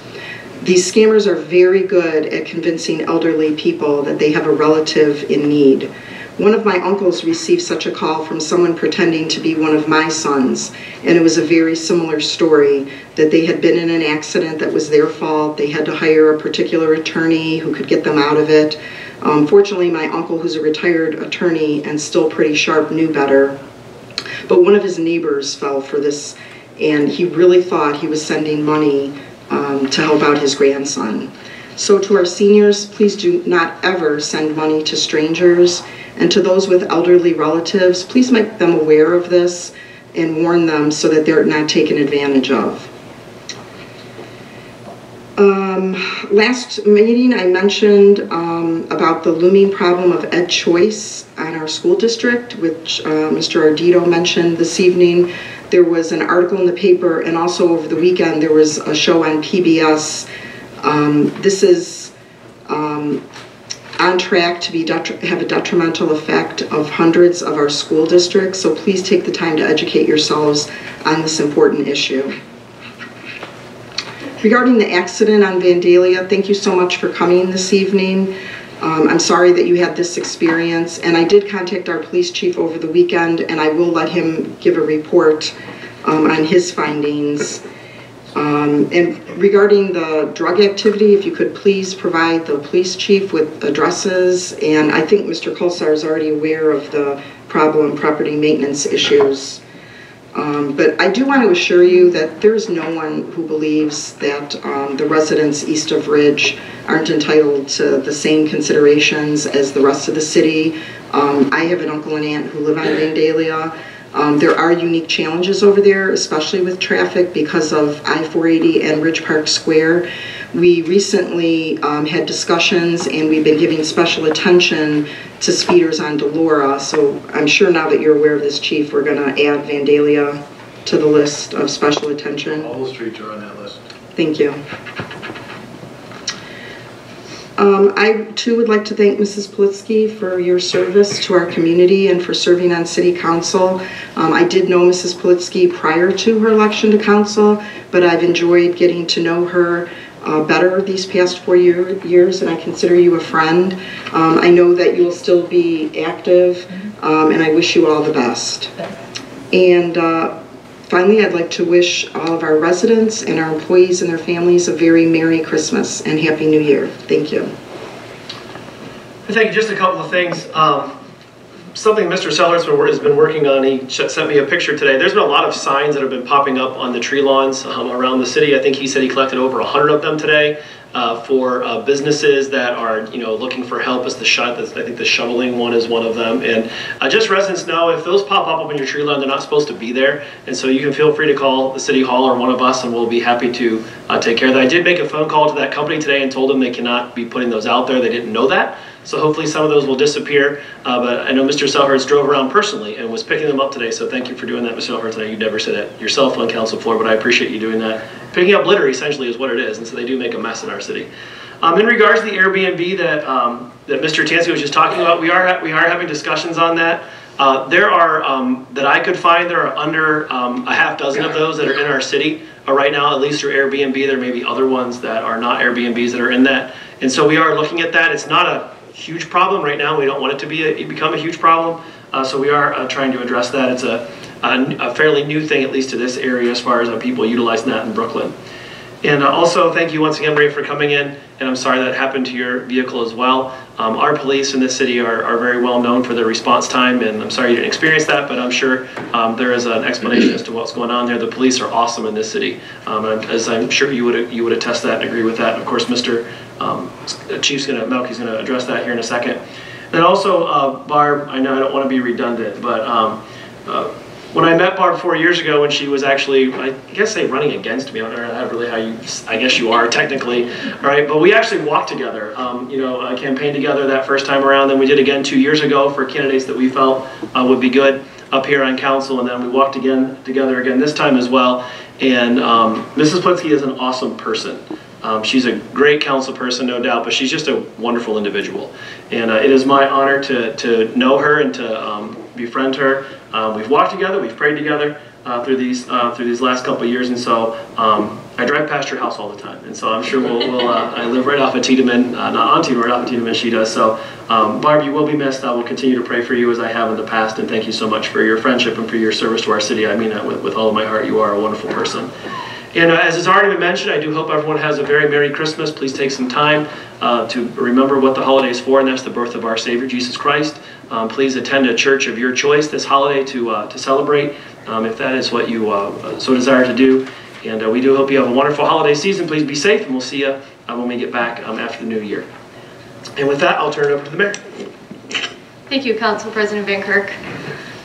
[SPEAKER 11] These scammers are very good at convincing elderly people that they have a relative in need. One of my uncles received such a call from someone pretending to be one of my sons, and it was a very similar story, that they had been in an accident that was their fault. They had to hire a particular attorney who could get them out of it. Fortunately, my uncle, who's a retired attorney and still pretty sharp, knew better. But one of his neighbors fell for this, and he really thought he was sending money to help out his grandson. So to our seniors, please do not ever send money to strangers. And to those with elderly relatives, please make them aware of this and warn them so that they're not taken advantage of. Last meeting I mentioned about the looming problem of ed choice on our school district, which Mr. Ardito mentioned this evening. There was an article in the paper, and also over the weekend there was a show on PBS. This is on
[SPEAKER 14] on track to have a detrimental effect of hundreds of our school districts. So please take the time to educate yourselves on this important issue. Regarding the accident on Vandalia, thank you so much for coming this evening. I'm sorry that you had this experience, and I did contact our police chief over the weekend, and I will let him give a report on his findings. And regarding the drug activity, if you could please provide the police chief with addresses, and I think Mr. Kolsar is already aware of the problem property maintenance issues. But I do want to assure you that there's no one who believes that the residents east of Ridge aren't entitled to the same considerations as the rest of the city. I have an uncle and aunt who live on Vandalia. There are unique challenges over there, especially with traffic because of I-480 and Ridge Park Square. We recently had discussions, and we've been giving special attention to speeders on Delora. So I'm sure now that you're aware of this, Chief, we're going to add Vandalia to the list of special attention.
[SPEAKER 9] All those streets are on that list.
[SPEAKER 14] Thank you. I too would like to thank Mrs. Politsky for your service to our community and for serving on City Council. I did know Mrs. Politsky prior to her election to Council, but I've enjoyed getting to know her better these past 4 years, and I consider you a friend. I know that you will still be active, and I wish you all the best. And finally, I'd like to wish all of our residents and our employees and their families a very Merry Christmas and Happy New Year. Thank you.
[SPEAKER 1] Thank you. Just a couple of things. Something Mr. Sellers has been working on, he sent me a picture today. There's been a lot of signs that have been popping up on the tree lawns around the city. I think he said he collected over 100 of them today for businesses that are, looking for help. I think the shoveling one is one of them. And just residents know if those pop up on your tree lawn, they're not supposed to be there. And so you can feel free to call the City Hall or one of us, and we'll be happy to take care of that. I did make a phone call to that company today and told them they cannot be putting those out there. They didn't know that. So hopefully some of those will disappear. But I know Mr. Selhurst drove around personally and was picking them up today. So thank you for doing that, Mr. Selhurst. I know you never said it yourself on council floor, but I appreciate you doing that. Picking up litter essentially is what it is, and so they do make a mess in our city. In regards to the Airbnb that Mr. Tansky was just talking about, we are having discussions on that. There are, that I could find, there are under a half dozen of those that are in our city right now, at least through Airbnb. There may be other ones that are not Airbnbs that are in that. And so we are looking at that. It's not a huge problem right now. We don't want it to become a huge problem. So we are trying to address that. It's a fairly new thing, at least to this area, as far as people utilizing that in Brooklyn. And also, thank you once again, Ray, for coming in. And I'm sorry that happened to your vehicle as well. Our police in this city are very well known for their response time, and I'm sorry you didn't experience that, but I'm sure there is an explanation as to what's going on there. The police are awesome in this city, as I'm sure you would attest that and agree with that. And of course, Mr. Melky's gonna address that here in a second. And also, Barb, I know I don't want to be redundant, but when I met Barb 4 years ago, when she was actually, I guess, running against me. I don't know really how you, I guess you are technically, all right? But we actually walked together, campaigned together that first time around. Then we did again 2 years ago for candidates that we felt would be good up here on council. And then we walked together again this time as well. And Mrs. Politsky is an awesome person. She's a great council person, no doubt, but she's just a wonderful individual. And it is my honor to know her and to befriend her. We've walked together, we've prayed together through these last couple of years, and so I drive past your house all the time. And so I'm sure I live right off of Tiedemann, not on Tiedemann, right off of Tiedemann, she does. So Barb, you will be missed. I will continue to pray for you as I have in the past, and thank you so much for your friendship and for your service to our city. I mean that with all of my heart. You are a wonderful person. And as has already been mentioned, I do hope everyone has a very Merry Christmas. Please take some time to remember what the holiday is for, and that's the birth of our Savior, Jesus Christ. Please attend a church of your choice this holiday to celebrate, if that is what you so desire to do. And we do hope you have a wonderful holiday season. Please be safe, and we'll see you when we get back after the new year. And with that, I'll turn it over to the mayor.
[SPEAKER 5] Thank you, Council President Van Kirk.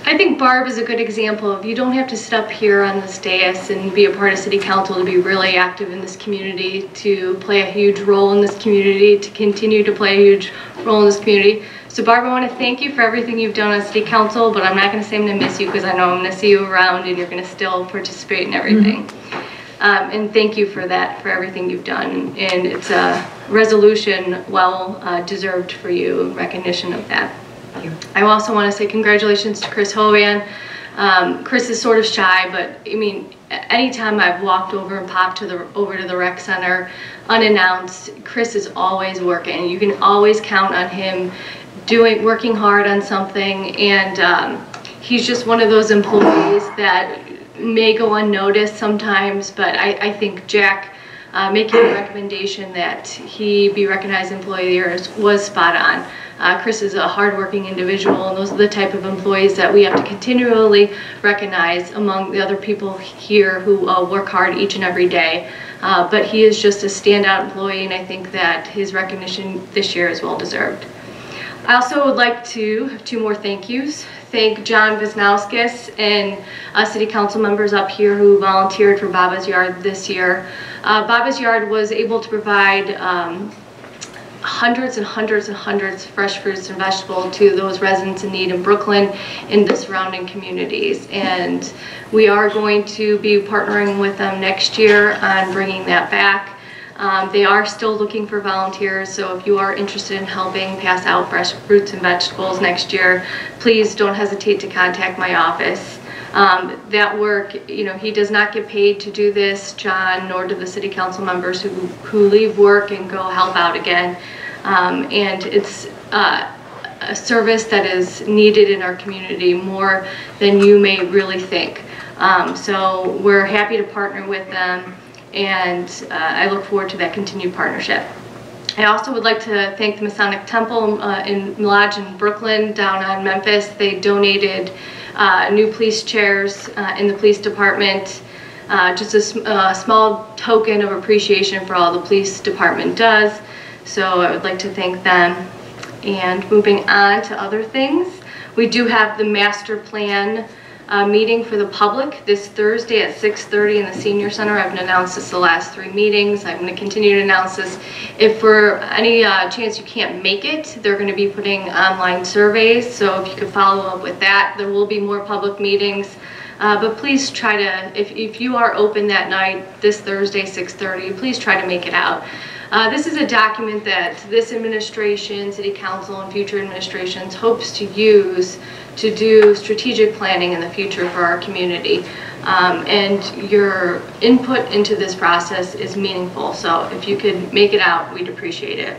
[SPEAKER 5] I think Barb is a good example of you don't have to sit up here on this dais and be a part of City Council to be really active in this community, to play a huge role in this community, to continue to play a huge role in this community. So Barb, I want to thank you for everything you've done on City Council, but I'm not going to say I'm going to miss you because I know I'm going to see you around and you're going to still participate in everything. And thank you for that, for everything you've done. And it's resolution well deserved for you in recognition of that. I also want to say congratulations to Chris Hovan. Chris is sort of shy, but I mean, anytime I've walked over and popped over to the rec center unannounced, Chris is always working. You can always count on him working hard on something, and he's just one of those employees that may go unnoticed sometimes, but I think Jack making a recommendation that he be recognized employee of the year was spot on. Chris is a hardworking individual, and those are the type of employees that we have to continually recognize among the other people here who work hard each and every day. But he is just a standout employee, and I think that his recognition this year is well deserved. I also would like to have 2 more thank yous. Thank John Wisnauskas and city council members up here who volunteered for Baba's Yard this year. Baba's Yard was able to provide hundreds and hundreds and hundreds of fresh fruits and vegetables to those residents in need in Brooklyn and the surrounding communities. And we are going to be partnering with them next year on bringing that back. They are still looking for volunteers, so if you are interested in helping pass out fresh fruits and vegetables next year, please don't hesitate to contact my office. That work, you know, he does not get paid to do this, John, nor do the city council members who leave work and go help out again. And it's a service that is needed in our community more than you may really think. So we're happy to partner with them, and I look forward to that continued partnership. I also would like to thank the Masonic Temple in Lodge in Brooklyn down on Memphis. They donated new police chairs in the police department. Just a small token of appreciation for all the police department does. So I would like to thank them. And moving on to other things, we do have the master plan meeting for the public this Thursday at 6:30 in the Senior Center. I've announced this the last 3 meetings. I'm going to continue to announce this. If for any chance you can't make it, they're going to be putting online surveys. So if you could follow up with that, there will be more public meetings. But please try to, if you are open that night, this Thursday, 6:30, please try to make it out. This is a document that this administration, City Council, and future administrations hopes to use to do strategic planning in the future for our community. And your input into this process is meaningful, so if you could make it out, we'd appreciate it.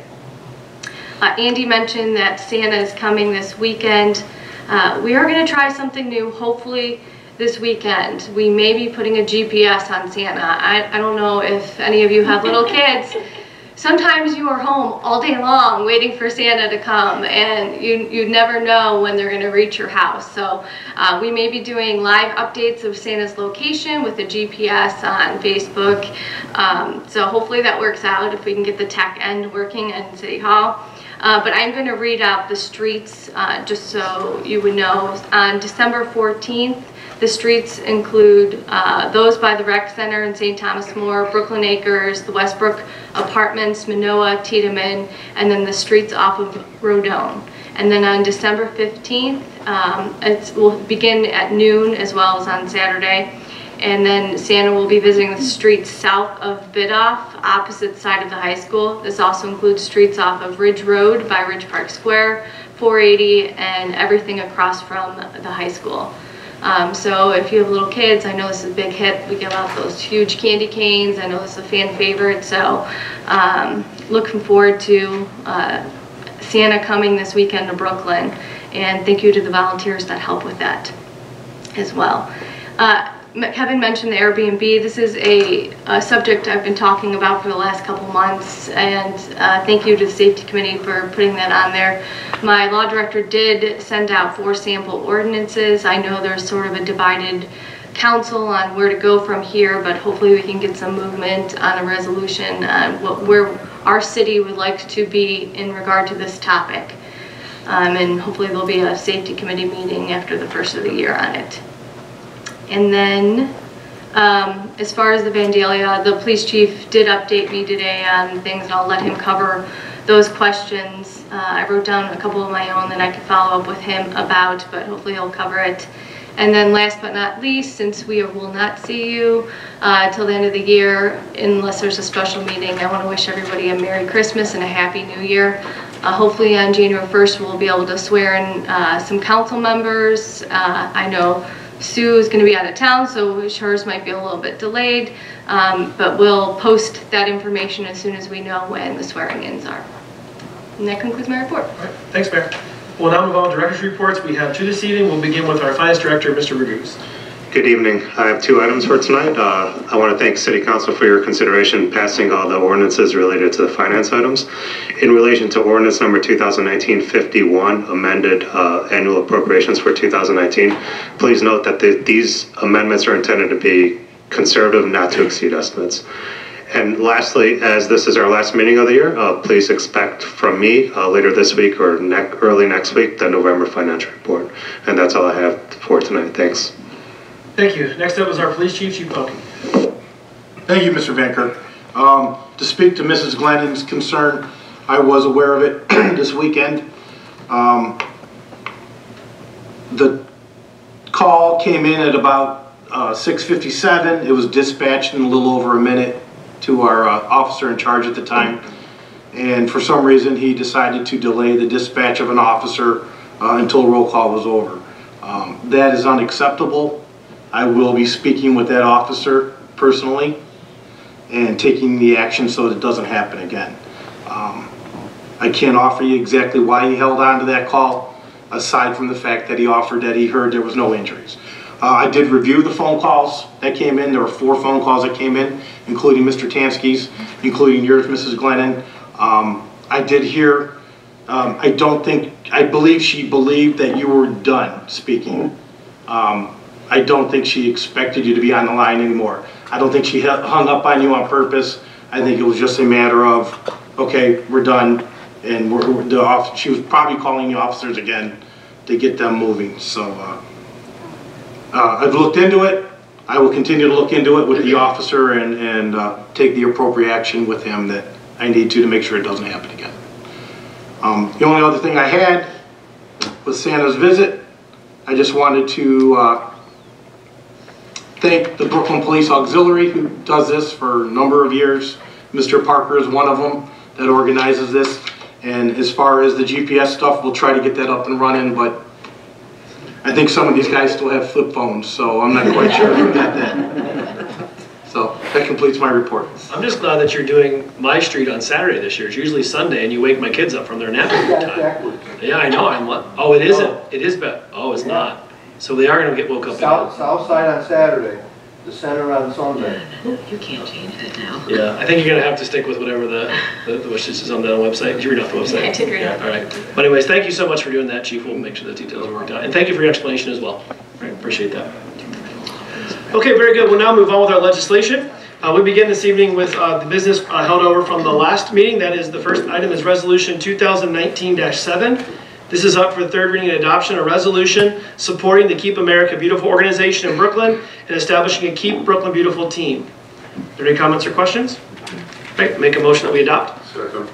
[SPEAKER 5] Andy mentioned that Santa is coming this weekend. We are going to try something new, hopefully this weekend. We may be putting a GPS on Santa. I don't know if any of you have little kids. Sometimes you are home all day long waiting for Santa to come, and you never know when they're going to reach your house. So we may be doing live updates of Santa's location with a GPS on Facebook. So hopefully that works out if we can get the tech end working in City Hall. But I'm going to read out the streets just so you would know. On December 14th, the streets include those by the Rec Center in St. Thomas More, Brooklyn Acres, the Westbrook Apartments, Manoa, Tiedemann, and then the streets off of Rodone. And then on December 15th, it will begin at noon as well as on Saturday. And then Santa will be visiting the streets south of Bidoff, opposite side of the high school. This also includes streets off of Ridge Road by Ridge Park Square, 480, and everything across from the high school. So if you have little kids, I know this is a big hit. We give out those huge candy canes. I know this is a fan favorite. So looking forward to Santa coming this weekend to Brooklyn. And thank you to the volunteers that help with that as well. Kevin mentioned the Airbnb. This is a subject I've been talking about for the last couple months, and thank you to the Safety Committee for putting that on there. My law director did send out 4 sample ordinances. I know there's sort of a divided council on where to go from here, but hopefully we can get some movement on a resolution on where our city would like to be in regard to this topic. And hopefully there'll be a Safety Committee meeting after the first of the year on it. And then, as far as the Vandalia, the police chief did update me today on things, and I'll let him cover those questions. I wrote down a couple of my own that I could follow up with him about, but hopefully he'll cover it. And then last but not least, since we will not see you till the end of the year, unless there's a special meeting, I want to wish everybody a Merry Christmas and a Happy New Year. Hopefully on January 1st, we'll be able to swear in some council members. I know Sue is going to be out of town, so hers might be a little bit delayed, but we'll post that information as soon as we know when the swearing-ins are. And that concludes my report.
[SPEAKER 1] All right. Thanks, Mayor. We'll now move on to director's reports. We have 2 this evening. We'll begin with our finance director, Mr. Raguse.
[SPEAKER 15] Good evening. I have 2 items for tonight. I want to thank City Council for your consideration passing all the ordinances related to the finance items. In relation to ordinance number 2019-51, amended annual appropriations for 2019, please note that these amendments are intended to be conservative, not to exceed estimates. And lastly, as this is our last meeting of the year, please expect from me later this week or early next week the November financial report. And that's all I have for tonight. Thanks.
[SPEAKER 1] Thank you. Next up is our police chief, Chief Pelkey.
[SPEAKER 16] Thank you, Mr. Van Kirk. To speak to Mrs. Glennon's concern, I was aware of it this weekend. The call came in at about 6:57. It was dispatched in a little over a minute to our officer in charge at the time. And for some reason, he decided to delay the dispatch of an officer until roll call was over. That is unacceptable. I will be speaking with that officer personally and taking the action so that it doesn't happen again. I can't offer you exactly why he held on to that call, aside from the fact that he offered that he heard there was no injuries. I did review the phone calls that came in. There were 4 phone calls that came in, including Mr. Tansky's, including yours, Mrs. Glennon. I did hear, I believe she believed that you were done speaking. I don't think she expected you to be on the line anymore. I don't think she hung up on you on purpose. I think it was just a matter of, okay, we're done, and she was probably calling the officers again to get them moving. So I've looked into it. I will continue to look into it with the officer and take the appropriate action with him that I need to make sure it doesn't happen again. The only other thing I had was Santa's visit. I just wanted to thank the Brooklyn Police Auxiliary, who does this for a number of years. Mr. Parker is one of them that organizes this. And as far as the GPS stuff, we'll try to get that up and running, but I think some of these guys still have flip phones, so I'm not quite sure who got that. So that completes my report.
[SPEAKER 1] I'm just glad that you're doing my street on Saturday this year. It's usually Sunday, and you wake my kids up from their napping time. Yeah, I know. Oh, it isn't. It is bad. Oh, it's not. So they are going to get woke up.
[SPEAKER 17] South side on Saturday, the center on Sunday.
[SPEAKER 2] You can't change it now.
[SPEAKER 1] Yeah, I think you're going to have to stick with whatever the wishes is on the website. Did you read off the website?
[SPEAKER 2] I did read off.
[SPEAKER 1] All right. But anyways, thank you so much for doing that, Chief. We'll make sure the details are worked out. And thank you for your explanation as well. All right, appreciate that. Okay, very good. We'll now move on with our legislation. We begin this evening with the business held over from the last meeting. That is, the first item is Resolution 2019-7. This is up for third reading and adoption, a resolution supporting the Keep America Beautiful organization in Brooklyn and establishing a Keep Brooklyn Beautiful team. Are there any comments or questions? Right, make a motion that we adopt.
[SPEAKER 13] Second.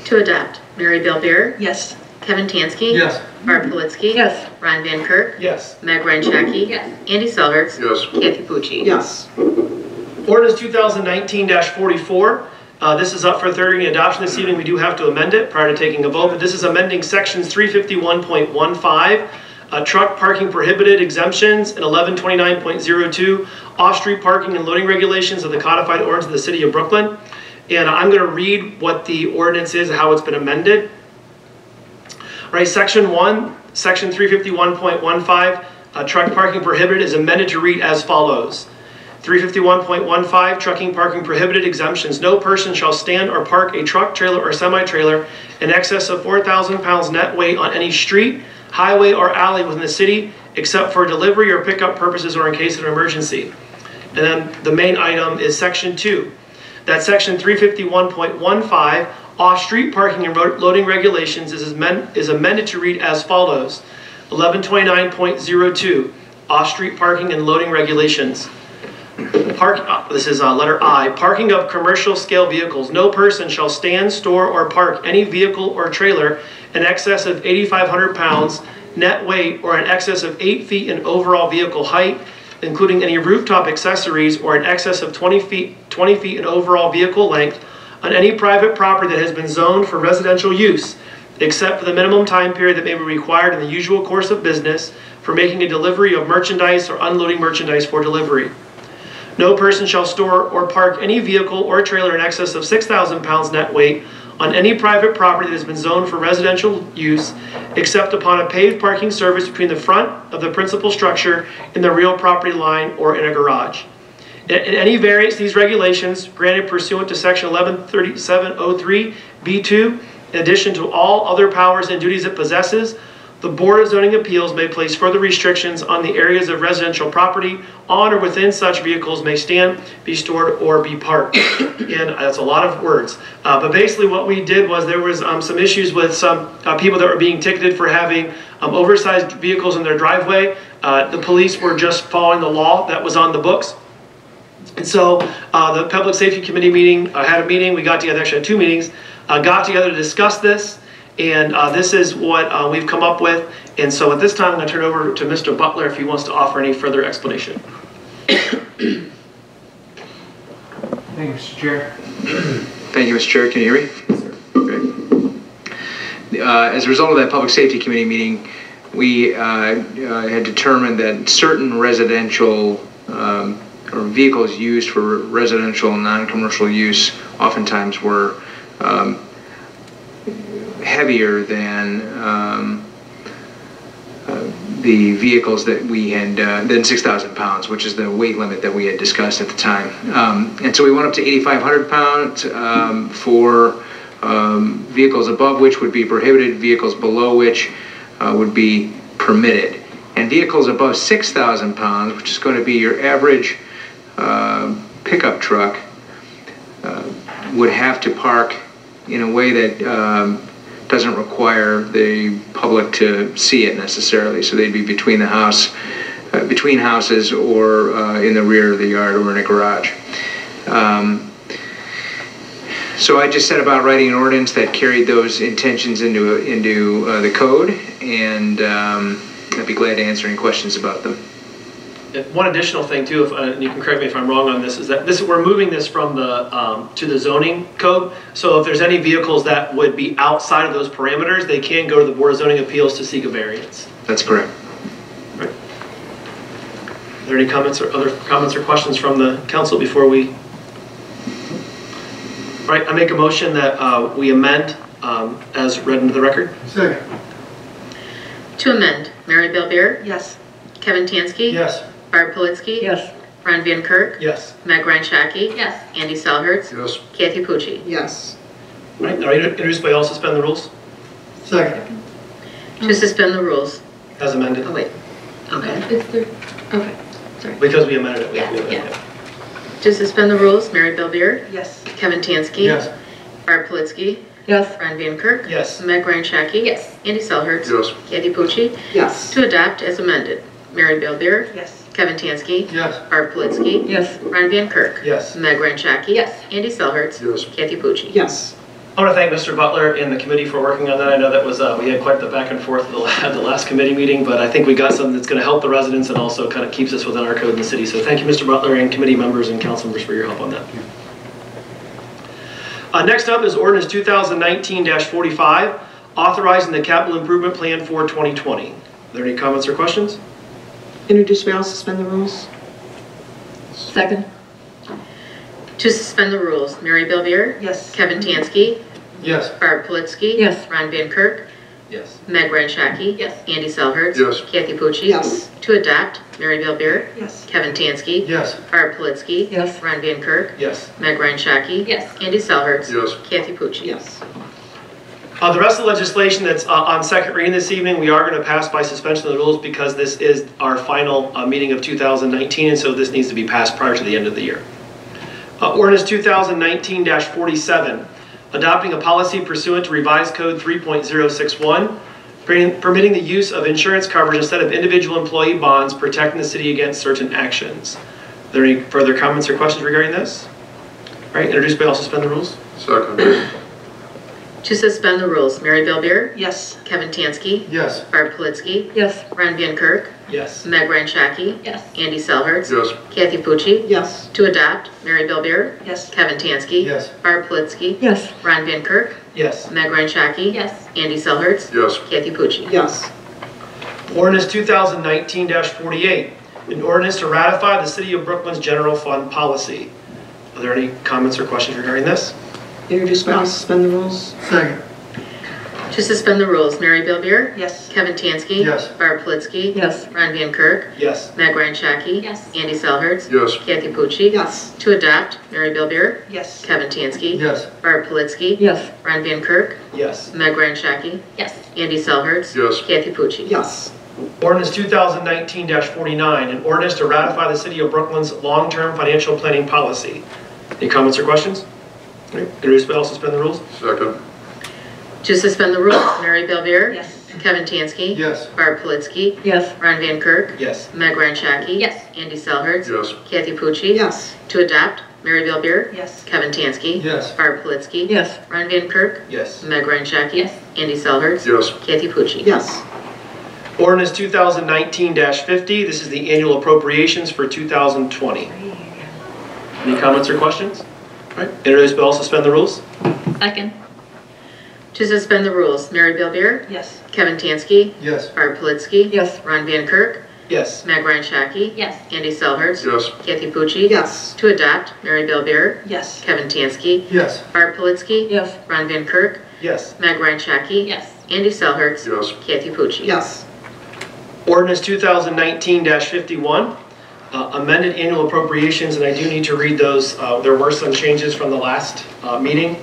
[SPEAKER 2] To adopt, Mary Bellbeer.
[SPEAKER 11] Yes.
[SPEAKER 2] Kevin Tansky.
[SPEAKER 1] Yes.
[SPEAKER 2] Barb Politzky.
[SPEAKER 3] Yes.
[SPEAKER 2] Ron Van Kirk.
[SPEAKER 1] Yes.
[SPEAKER 2] Meg Ryan Shaki.
[SPEAKER 12] Yes.
[SPEAKER 2] Andy Selhertz.
[SPEAKER 13] Yes.
[SPEAKER 2] Kathy Pucci.
[SPEAKER 14] Yes.
[SPEAKER 1] Ordinance 2019-44. This is up for third reading and adoption this evening. We do have to amend it prior to taking a vote, but this is amending sections 351.15, truck parking prohibited exemptions, and 1129.02, off-street parking and loading regulations of the codified ordinance of the City of Brooklyn. And I'm going to read what the ordinance is and how it's been amended. Right, section 1, section 351.15, truck parking prohibited is amended to read as follows. 351.15, trucking parking prohibited exemptions. No person shall stand or park a truck, trailer, or semi-trailer in excess of 4,000 pounds net weight on any street, highway, or alley within the city, except for delivery or pickup purposes or in case of an emergency. And then the main item is section 2. That section 351.15, off-street parking and loading regulations is amended to read as follows. 1129.02, off-street parking and loading regulations. This is letter I. Parking of commercial scale vehicles. No person shall stand, store, or park any vehicle or trailer in excess of 8,500 pounds net weight or in excess of 8 feet in overall vehicle height, including any rooftop accessories, or in excess of 20 feet in overall vehicle length on any private property that has been zoned for residential use, except for the minimum time period that may be required in the usual course of business for making a delivery of merchandise or unloading merchandise for delivery. No person shall store or park any vehicle or trailer in excess of 6,000 pounds net weight on any private property that has been zoned for residential use, except upon a paved parking surface between the front of the principal structure and the real property line or in a garage. In any variance to these regulations granted pursuant to section 113703B2, in addition to all other powers and duties it possesses, the Board of Zoning Appeals may place further restrictions on the areas of residential property on or within such vehicles may stand, be stored, or be parked. And that's a lot of words. But basically what we did was there was some issues with some people that were being ticketed for having oversized vehicles in their driveway. The police were just following the law that was on the books. And so the Public Safety Committee meeting, had a meeting, we got together, actually had 2 meetings, got together to discuss this. And this is what we've come up with. And so at this time, I'm going to turn it over to Mr. Butler if he wants to offer any further explanation.
[SPEAKER 18] Thank you, Mr. Chair. Thank you, Mr. Chair. Can you hear me? Great. As a result of that Public Safety Committee meeting, we had determined that certain residential or vehicles used for residential and non-commercial use oftentimes were heavier than the vehicles that we had, than 6,000 pounds, which is the weight limit that we had discussed at the time. And so we went up to 8,500 pounds for vehicles above which would be prohibited, vehicles below which would be permitted. And vehicles above 6,000 pounds, which is going to be your average pickup truck, would have to park in a way that doesn't require the public to see it necessarily. So they'd be between the house, between houses, or in the rear of the yard or in a garage. So I just set about writing an ordinance that carried those intentions into the code, and I'd be glad to answer any questions about them.
[SPEAKER 1] One additional thing too, and you can correct me if I'm wrong on this, is that we're moving this from the to the zoning code. So if there's any vehicles that would be outside of those parameters, they can go to the Board of Zoning Appeals to seek a variance.
[SPEAKER 18] That's correct.
[SPEAKER 1] Right. Are there any comments or other comments or questions from the council before we? All right, I make a motion that we amend as read into the record.
[SPEAKER 10] Second.
[SPEAKER 2] To amend, Mary Bellbeer?
[SPEAKER 11] Yes.
[SPEAKER 2] Kevin Tansky?
[SPEAKER 1] Yes.
[SPEAKER 2] Barb Politzky?
[SPEAKER 3] Yes.
[SPEAKER 2] Ron Van Kirk?
[SPEAKER 1] Yes.
[SPEAKER 2] Meg Ryan Shaki?
[SPEAKER 12] Yes.
[SPEAKER 2] Andy Selhertz?
[SPEAKER 13] Yes.
[SPEAKER 2] Kathy Pucci?
[SPEAKER 14] Yes.
[SPEAKER 1] All right, are you introduced by all suspend the rules
[SPEAKER 10] Second.
[SPEAKER 2] To suspend the rules.
[SPEAKER 1] as amended?
[SPEAKER 2] Oh, wait. Okay.
[SPEAKER 12] Is there, okay, sorry.
[SPEAKER 1] Because we amended it.
[SPEAKER 12] Yeah.
[SPEAKER 2] To suspend the rules, Mary Bellbeer?
[SPEAKER 11] Yes.
[SPEAKER 2] Kevin Tansky?
[SPEAKER 10] Yes.
[SPEAKER 2] Barb Politzky?
[SPEAKER 3] Yes.
[SPEAKER 2] Ron Van Kirk?
[SPEAKER 1] Yes.
[SPEAKER 2] Meg Ryan Shaki?
[SPEAKER 12] Yes.
[SPEAKER 2] Andy Selhertz?
[SPEAKER 13] Yes.
[SPEAKER 2] Kathy Pucci?
[SPEAKER 14] Yes.
[SPEAKER 2] To adopt as amended, Mary Bellbeer?
[SPEAKER 11] Yes.
[SPEAKER 2] Kevin Tansky?
[SPEAKER 10] Yes.
[SPEAKER 2] Barb Politzky?
[SPEAKER 3] Yes.
[SPEAKER 2] Ron Van Kirk?
[SPEAKER 1] Yes.
[SPEAKER 2] Meg Ryan Shaki?
[SPEAKER 12] Yes.
[SPEAKER 2] Andy Selhertz?
[SPEAKER 13] Yes.
[SPEAKER 2] Kathy Pucci?
[SPEAKER 14] Yes.
[SPEAKER 1] I want to thank Mr. Butler and the committee for working on that. I know that was we had quite the back and forth at the last committee meeting, but I think we got something that's going to help the residents and also kind of keeps us within our code in the city. So thank you, Mr. Butler, and committee members and council members for your help on that. Next up is ordinance 2019-45, authorizing the capital improvement plan for 2020. Are there any comments or questions?
[SPEAKER 14] Introduce by all, suspend the rules.
[SPEAKER 3] Second.
[SPEAKER 2] To suspend the rules, Mary Bellbeer?
[SPEAKER 11] Yes.
[SPEAKER 2] Kevin Tansky?
[SPEAKER 10] Yes.
[SPEAKER 2] Barb Politzky?
[SPEAKER 3] Yes.
[SPEAKER 2] Ron Van Kirk?
[SPEAKER 1] Yes.
[SPEAKER 2] Meg Ryan Shaki?
[SPEAKER 12] Yes.
[SPEAKER 2] Andy Selhertz?
[SPEAKER 13] Yes.
[SPEAKER 2] Kathy Pucci?
[SPEAKER 14] Yes.
[SPEAKER 2] To adopt, Mary Bellbeer?
[SPEAKER 11] Yes.
[SPEAKER 2] Kevin Tansky?
[SPEAKER 10] Yes.
[SPEAKER 2] Barb Politzky?
[SPEAKER 3] Yes.
[SPEAKER 2] Ron Van Kirk?
[SPEAKER 1] Yes.
[SPEAKER 2] Meg Ryan Shaki?
[SPEAKER 12] Yes.
[SPEAKER 2] Andy Selhertz?
[SPEAKER 13] Yes.
[SPEAKER 2] Kathy Pucci?
[SPEAKER 14] Yes.
[SPEAKER 1] The rest of the legislation that's on second reading this evening, we are going to pass by suspension of the rules because this is our final meeting of 2019, and so this needs to be passed prior to the end of the year. Ordinance 2019-47, adopting a policy pursuant to revised code 3.061, permitting the use of insurance coverage instead of individual employee bonds, protecting the city against certain actions. Are there any further comments or questions regarding this? All right, introduced by all, suspend the rules.
[SPEAKER 13] Second.
[SPEAKER 2] To suspend the rules, Mary Bellbeer?
[SPEAKER 11] Yes.
[SPEAKER 2] Kevin Tansky?
[SPEAKER 10] Yes.
[SPEAKER 2] Barb Politzky?
[SPEAKER 3] Yes.
[SPEAKER 2] Ron Van Kirk?
[SPEAKER 1] Yes.
[SPEAKER 2] Meg Ryan Shaki?
[SPEAKER 12] Yes.
[SPEAKER 2] Andy Selhertz?
[SPEAKER 13] Yes.
[SPEAKER 2] Kathy Pucci?
[SPEAKER 14] Yes.
[SPEAKER 2] To adopt, Mary Bellbeer?
[SPEAKER 11] Yes.
[SPEAKER 2] Kevin Tansky?
[SPEAKER 10] Yes.
[SPEAKER 2] Barb Politzky?
[SPEAKER 3] Yes.
[SPEAKER 2] Ron Van Kirk?
[SPEAKER 1] Yes.
[SPEAKER 2] Meg Ryan Shaki?
[SPEAKER 12] Yes.
[SPEAKER 2] Andy Selhertz?
[SPEAKER 13] Yes.
[SPEAKER 2] Kathy Pucci?
[SPEAKER 14] Yes.
[SPEAKER 1] Ordinance 2019-48, an ordinance to ratify the City of Brooklyn's general fund policy. Are there any comments or questions regarding this?
[SPEAKER 14] Introduced by all, suspend the rules?
[SPEAKER 10] Second.
[SPEAKER 2] To suspend the rules, Mary Bellbeer?
[SPEAKER 11] Yes.
[SPEAKER 2] Kevin Tansky?
[SPEAKER 10] Yes.
[SPEAKER 2] Barb Politzky?
[SPEAKER 3] Yes.
[SPEAKER 2] Ron Van Kirk?
[SPEAKER 1] Yes.
[SPEAKER 2] Meg Ryan Shaki?
[SPEAKER 12] Yes.
[SPEAKER 2] Andy Selhertz?
[SPEAKER 13] Yes.
[SPEAKER 2] Kathy Pucci?
[SPEAKER 14] Yes.
[SPEAKER 2] To adopt, Mary Bellbeer?
[SPEAKER 11] Yes.
[SPEAKER 2] Kevin Tansky?
[SPEAKER 10] Yes.
[SPEAKER 2] Barb Politzky?
[SPEAKER 3] Yes.
[SPEAKER 2] Ron Van Kirk?
[SPEAKER 1] Yes.
[SPEAKER 2] Meg Ryan Shaki?
[SPEAKER 12] Yes.
[SPEAKER 2] Andy Selhertz?
[SPEAKER 13] Yes.
[SPEAKER 2] Kathy Pucci?
[SPEAKER 14] Yes.
[SPEAKER 1] Ordinance 2019-49, an ordinance to ratify the City of Brooklyn's long-term financial planning policy. Any comments or questions? All right. Introduce by all, suspend the rules?
[SPEAKER 13] Second.
[SPEAKER 2] To suspend the rules, Mary Bellbeer?
[SPEAKER 11] Yes.
[SPEAKER 2] Kevin Tansky?
[SPEAKER 10] Yes.
[SPEAKER 2] Barb Politzky?
[SPEAKER 3] Yes.
[SPEAKER 2] Ron Van Kirk?
[SPEAKER 1] Yes.
[SPEAKER 2] Meg Ryan Shaki?
[SPEAKER 12] Yes.
[SPEAKER 2] Andy Selhertz?
[SPEAKER 13] Yes.
[SPEAKER 2] Kathy Pucci?
[SPEAKER 14] Yes.
[SPEAKER 2] To adopt, Mary Bellbeer?
[SPEAKER 11] Yes.
[SPEAKER 2] Kevin Tansky?
[SPEAKER 10] Yes.
[SPEAKER 2] Barb Politzky?
[SPEAKER 3] Yes.
[SPEAKER 2] Ron Van Kirk?
[SPEAKER 1] Yes.
[SPEAKER 2] Meg Ryan Shaki?
[SPEAKER 12] Yes.
[SPEAKER 2] Andy Selhertz?
[SPEAKER 13] Yes.
[SPEAKER 2] Kathy Pucci?
[SPEAKER 14] Yes.
[SPEAKER 1] Ordinance 2019-50, this is the annual appropriations for 2020. Any comments or questions? All right. Introduce by all, suspend the rules?
[SPEAKER 12] Second.
[SPEAKER 2] To suspend the rules, Mary Bellbeer?
[SPEAKER 11] Yes.
[SPEAKER 2] Kevin Tansky?
[SPEAKER 10] Yes.
[SPEAKER 2] Barb Politzky?
[SPEAKER 3] Yes.
[SPEAKER 2] Ron Van Kirk?
[SPEAKER 1] Yes.
[SPEAKER 2] Meg Ryan Shaki?
[SPEAKER 12] Yes.
[SPEAKER 2] Andy Selhertz?
[SPEAKER 13] Yes.
[SPEAKER 2] Kathy Pucci?
[SPEAKER 14] Yes.
[SPEAKER 2] To adopt, Mary Bellbeer?
[SPEAKER 11] Yes.
[SPEAKER 2] Kevin Tansky?
[SPEAKER 10] Yes.
[SPEAKER 2] Barb Politzky?
[SPEAKER 3] Yes.
[SPEAKER 2] Ron Van Kirk?
[SPEAKER 1] Yes.
[SPEAKER 2] Meg Ryan Shaki?
[SPEAKER 12] Yes.
[SPEAKER 2] Andy Selhertz?
[SPEAKER 13] Yes.
[SPEAKER 2] Kathy Pucci?
[SPEAKER 14] Yes.
[SPEAKER 1] Ordinance 2019-51, amended annual appropriations, and I do need to read those. There were some changes from the last meeting.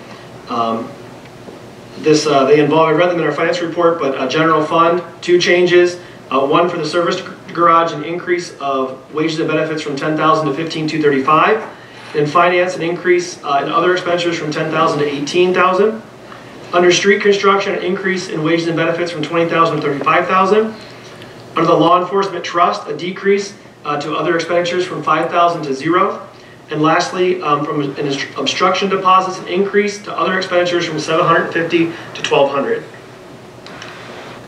[SPEAKER 1] They involve, I read them in our finance report, but general fund, 2 changes. One for the service garage, an increase of wages and benefits from $10,000 to $15,235. In finance, an increase in other expenditures from $10,000 to $18,000. Under street construction, an increase in wages and benefits from $20,000 to $35,000. Under the law enforcement trust, a decrease to other expenditures from $5,000 to $0. And lastly, from obstruction deposits, an increase to other expenditures from $750 to $1,200.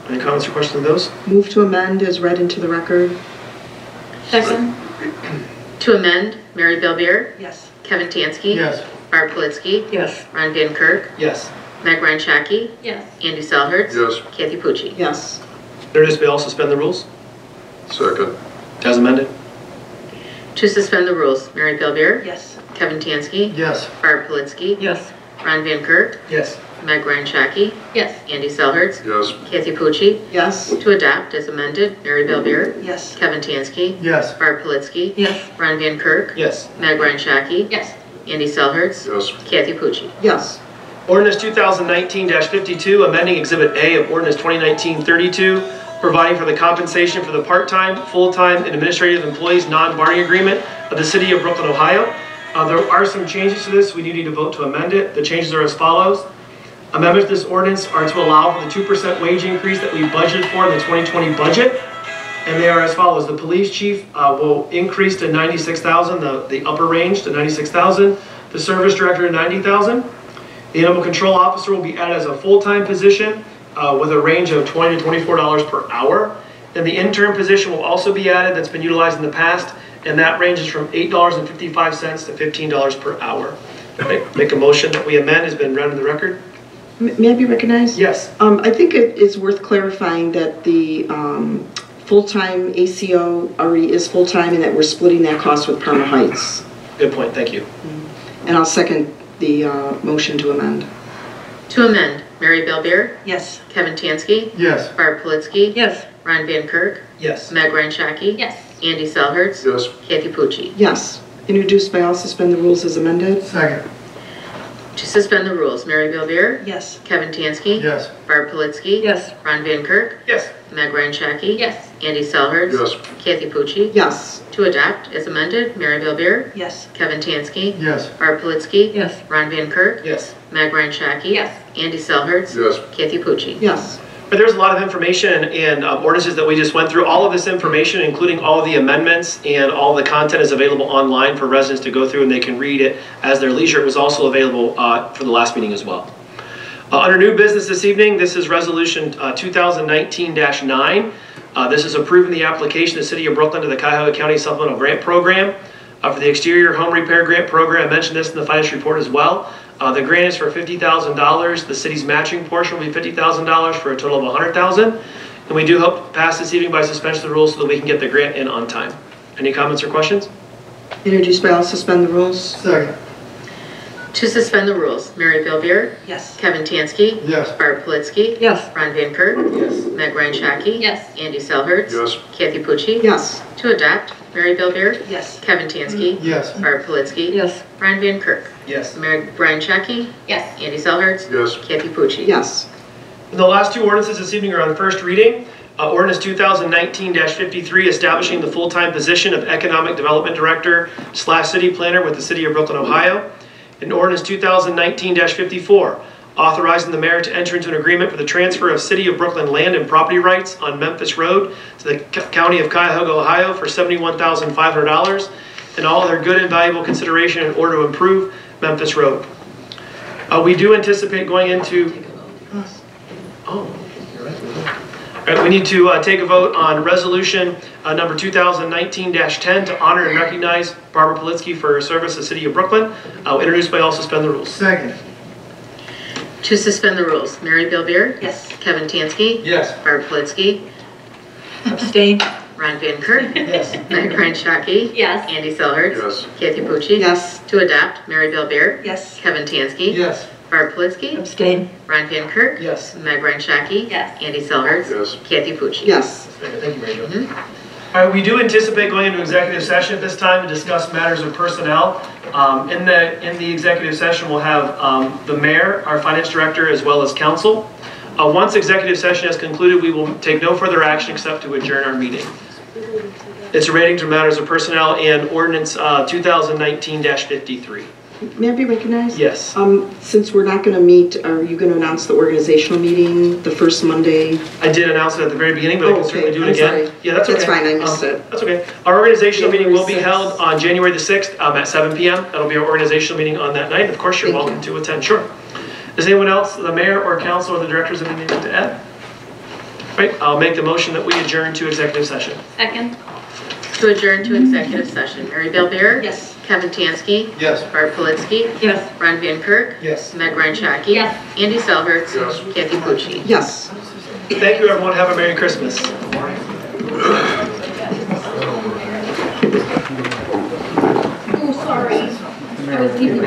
[SPEAKER 1] Any comments or questions on those?
[SPEAKER 14] Move to amend as read into the record?
[SPEAKER 12] Second.
[SPEAKER 2] To amend, Mary Bellbeer?
[SPEAKER 11] Yes.
[SPEAKER 2] Kevin Tansky?
[SPEAKER 10] Yes.
[SPEAKER 2] Barb Politzky?
[SPEAKER 3] Yes.
[SPEAKER 2] Ron Van Kirk?
[SPEAKER 1] Yes.
[SPEAKER 2] Meg Ryan Shaki?
[SPEAKER 12] Yes.
[SPEAKER 2] Andy Selhertz?
[SPEAKER 13] Yes.
[SPEAKER 2] Kathy Pucci?
[SPEAKER 14] Yes.
[SPEAKER 1] Introduce by all, suspend the rules?
[SPEAKER 13] Second.
[SPEAKER 1] As amended?
[SPEAKER 2] To suspend the rules, Mary Bellbeer?
[SPEAKER 11] Yes.
[SPEAKER 2] Kevin Tansky?
[SPEAKER 10] Yes.
[SPEAKER 2] Barb Politzky?
[SPEAKER 3] Yes.
[SPEAKER 2] Ron Van Kirk?
[SPEAKER 1] Yes.
[SPEAKER 2] Meg Ryan Shaki?
[SPEAKER 12] Yes.
[SPEAKER 2] Andy Selhertz?
[SPEAKER 13] Yes.
[SPEAKER 2] Kathy Pucci?
[SPEAKER 14] Yes.
[SPEAKER 2] To adopt as amended, Mary Bellbeer?
[SPEAKER 11] Yes.
[SPEAKER 2] Kevin Tansky?
[SPEAKER 10] Yes.
[SPEAKER 2] Barb Politzky?
[SPEAKER 3] Yes.
[SPEAKER 2] Ron Van Kirk?
[SPEAKER 1] Yes.
[SPEAKER 2] Meg Ryan Shaki?
[SPEAKER 12] Yes.
[SPEAKER 2] Andy Selhertz?
[SPEAKER 13] Yes.
[SPEAKER 2] Kathy Pucci?
[SPEAKER 14] Yes.
[SPEAKER 1] Ordinance 2019-52, amending Exhibit A of Ordinance 2019-32, providing for the compensation for the part-time, full-time, and administrative employees non-bargaining agreement of the City of Brooklyn, Ohio. There are some changes to this. We do need to vote to amend it. The changes are as follows. Amendments to this ordinance are to allow for the 2% wage increase that we budgeted for in the 2020 budget. And they are as follows. The police chief will increase to $96,000, the upper range to $96,000. The service director to $90,000. The animal control officer will be added as a full-time position with a range of $20 to $24 per hour. And the intern position will also be added, that's been utilized in the past, and that ranges from $8.55 to $15 per hour. Make a motion that we amend, has been read in the record.
[SPEAKER 14] May I be recognized?
[SPEAKER 1] Yes.
[SPEAKER 14] I think it is worth clarifying that the full-time ACO already is full-time and that we're splitting that cost with Parma Heights.
[SPEAKER 1] Good point, thank you.
[SPEAKER 14] And I'll second the motion to amend.
[SPEAKER 2] To amend, Mary Bellbeer?
[SPEAKER 11] Yes.
[SPEAKER 2] Kevin Tansky?
[SPEAKER 10] Yes.
[SPEAKER 2] Barb Politzky?
[SPEAKER 3] Yes.
[SPEAKER 2] Ron Van Kirk?
[SPEAKER 1] Yes.
[SPEAKER 2] Meg Ryan Shaki?
[SPEAKER 12] Yes.
[SPEAKER 2] Andy Selhertz?
[SPEAKER 13] Yes.
[SPEAKER 2] Kathy Pucci?
[SPEAKER 14] Yes. Introduced by all, suspend the rules as amended?
[SPEAKER 10] Second.
[SPEAKER 2] To suspend the rules, Mary Bellbeer?
[SPEAKER 11] Yes.
[SPEAKER 2] Kevin Tansky?
[SPEAKER 10] Yes.
[SPEAKER 2] Barb Politzky?
[SPEAKER 3] Yes.
[SPEAKER 2] Ron Van Kirk?
[SPEAKER 1] Yes.
[SPEAKER 2] Meg Ryan Shaki?
[SPEAKER 12] Yes.
[SPEAKER 2] Andy Selhertz?
[SPEAKER 13] Yes.
[SPEAKER 2] Kathy Pucci?
[SPEAKER 14] Yes.
[SPEAKER 2] To adopt as amended, Mary Bellbeer?
[SPEAKER 11] Yes.
[SPEAKER 2] Kevin Tansky?
[SPEAKER 10] Yes.
[SPEAKER 2] Barb Politzky?
[SPEAKER 3] Yes.
[SPEAKER 2] Ron Van Kirk?
[SPEAKER 1] Yes.
[SPEAKER 2] Meg Ryan Shaki?
[SPEAKER 12] Yes.
[SPEAKER 2] Andy Selhertz?
[SPEAKER 13] Yes.
[SPEAKER 2] Kathy Pucci?
[SPEAKER 14] Yes.
[SPEAKER 1] But there's a lot of information and ordinances that we just went through. All of this information, including all of the amendments and all the content, is available online for residents to go through and they can read it as their leisure. It was also available for the last meeting as well. Under new business this evening, this is resolution 2019-9. This is approving the application of the City of Brooklyn to the Cuyahoga County Supplemental Grant Program for the Exterior Home Repair Grant Program. I mentioned this in the finance report as well. The grant is for $50,000. The city's matching portion will be $50,000 for a total of $100,000. And we do hope to pass this evening by suspension of the rules so that we can get the grant in on time. Any comments or questions?
[SPEAKER 14] Introduced by all, suspend the rules.
[SPEAKER 10] Second.
[SPEAKER 2] To suspend the rules, Mary Bellbeer.
[SPEAKER 11] Yes.
[SPEAKER 2] Kevin Tansky.
[SPEAKER 10] Yes.
[SPEAKER 2] Barb Politzky.
[SPEAKER 3] Yes.
[SPEAKER 2] Ron Van Kirk.
[SPEAKER 17] Yes.
[SPEAKER 2] Meg Ryan Shaki.
[SPEAKER 12] Yes.
[SPEAKER 2] Andy Selhertz.
[SPEAKER 13] Yes.
[SPEAKER 2] Kathy Pucci.
[SPEAKER 14] Yes.
[SPEAKER 2] To adopt, Mary Bellbeer.
[SPEAKER 11] Yes.
[SPEAKER 2] Kevin Tansky.
[SPEAKER 10] Yes.
[SPEAKER 2] Barb Politzky.
[SPEAKER 3] Yes.
[SPEAKER 2] Ron Van Kirk.
[SPEAKER 1] Yes.
[SPEAKER 2] Meg Ryan Shaki.
[SPEAKER 12] Yes.
[SPEAKER 2] Andy Selhertz.
[SPEAKER 13] Yes.
[SPEAKER 2] Kathy Pucci.
[SPEAKER 14] Yes.
[SPEAKER 1] The last two ordinances this evening are on first reading. Ordinance 2019-53, establishing the full-time position of Economic Development Director / City Planner with the City of Brooklyn, Ohio. And ordinance 2019-54, authorizing the mayor to enter into an agreement for the transfer of City of Brooklyn land and property rights on Memphis Road to the County of Cuyahoga, Ohio for $71,500 and all other good and valuable consideration in order to improve Memphis Road. We do anticipate going into... Oh, you're right. All right, we need to take a vote on resolution number 2019-10 to honor and recognize Barbara Politzky for her service to the City of Brooklyn. Introduced by all, suspend the rules.
[SPEAKER 10] Second.
[SPEAKER 2] To suspend the rules, Mary Bellbeer.
[SPEAKER 11] Yes.
[SPEAKER 2] Kevin Tansky.
[SPEAKER 10] Yes.
[SPEAKER 2] Barb Politzky.
[SPEAKER 3] Abstain.
[SPEAKER 2] Ron Van Kirk.
[SPEAKER 10] Yes.
[SPEAKER 2] Meg Ryan Shaki.
[SPEAKER 12] Yes.
[SPEAKER 2] Andy Selhertz.
[SPEAKER 13] Yes.
[SPEAKER 2] Kathy Pucci.
[SPEAKER 14] Yes.
[SPEAKER 2] To adopt, Mary Bellbeer.
[SPEAKER 11] Yes.
[SPEAKER 2] Kevin Tansky.
[SPEAKER 10] Yes.
[SPEAKER 2] Barb Politzky.
[SPEAKER 3] Abstain.
[SPEAKER 2] Ron Van Kirk.
[SPEAKER 1] Yes.
[SPEAKER 2] Meg Ryan Shaki.
[SPEAKER 12] Yes.
[SPEAKER 2] Andy Selhertz.
[SPEAKER 13] Yes.
[SPEAKER 2] Kathy Pucci.
[SPEAKER 14] Yes.
[SPEAKER 1] Thank you, Mary Jo. All right, we do anticipate going into executive session at this time to discuss matters of personnel. In the executive session, we'll have the mayor, our finance director, as well as council. Once executive session has concluded, we will take no further action except to adjourn our meeting. It's relating to matters of personnel and ordinance 2019-53.
[SPEAKER 14] May I be recognized?
[SPEAKER 1] Yes.
[SPEAKER 14] Since we're not going to meet, are you going to announce the organizational meeting the first Monday?
[SPEAKER 1] I did announce it at the very beginning, but I can certainly do it
[SPEAKER 14] I'm
[SPEAKER 1] again.
[SPEAKER 14] sorry.
[SPEAKER 1] Yeah, that's okay.
[SPEAKER 14] That's fine, I missed it.
[SPEAKER 1] That's okay. Our organizational meeting will be
[SPEAKER 14] January 6th.
[SPEAKER 1] held on January the 6th at 7 p.m. That'll be our organizational meeting on that night. Of course, you're welcome to attend. Sure. Does anyone else, the mayor or council or the directors, have anything to add? Right, I'll make the motion that we adjourn to executive session.
[SPEAKER 12] Second.
[SPEAKER 2] To adjourn to executive session, Mary Bellbeer.
[SPEAKER 11] Yes.
[SPEAKER 2] Kevin Tansky.
[SPEAKER 10] Yes.
[SPEAKER 2] Barb Politzky.
[SPEAKER 3] Yes.
[SPEAKER 2] Ron Van Kirk.
[SPEAKER 10] Yes.
[SPEAKER 2] Meg Ryan Shaki.
[SPEAKER 12] Yes.
[SPEAKER 2] Andy Selhertz.
[SPEAKER 13] Yes.
[SPEAKER 2] Kathy Pucci.
[SPEAKER 14] Yes.
[SPEAKER 1] Thank you, everyone. Have a Merry Christmas.
[SPEAKER 12] Oh, sorry. I was leaving.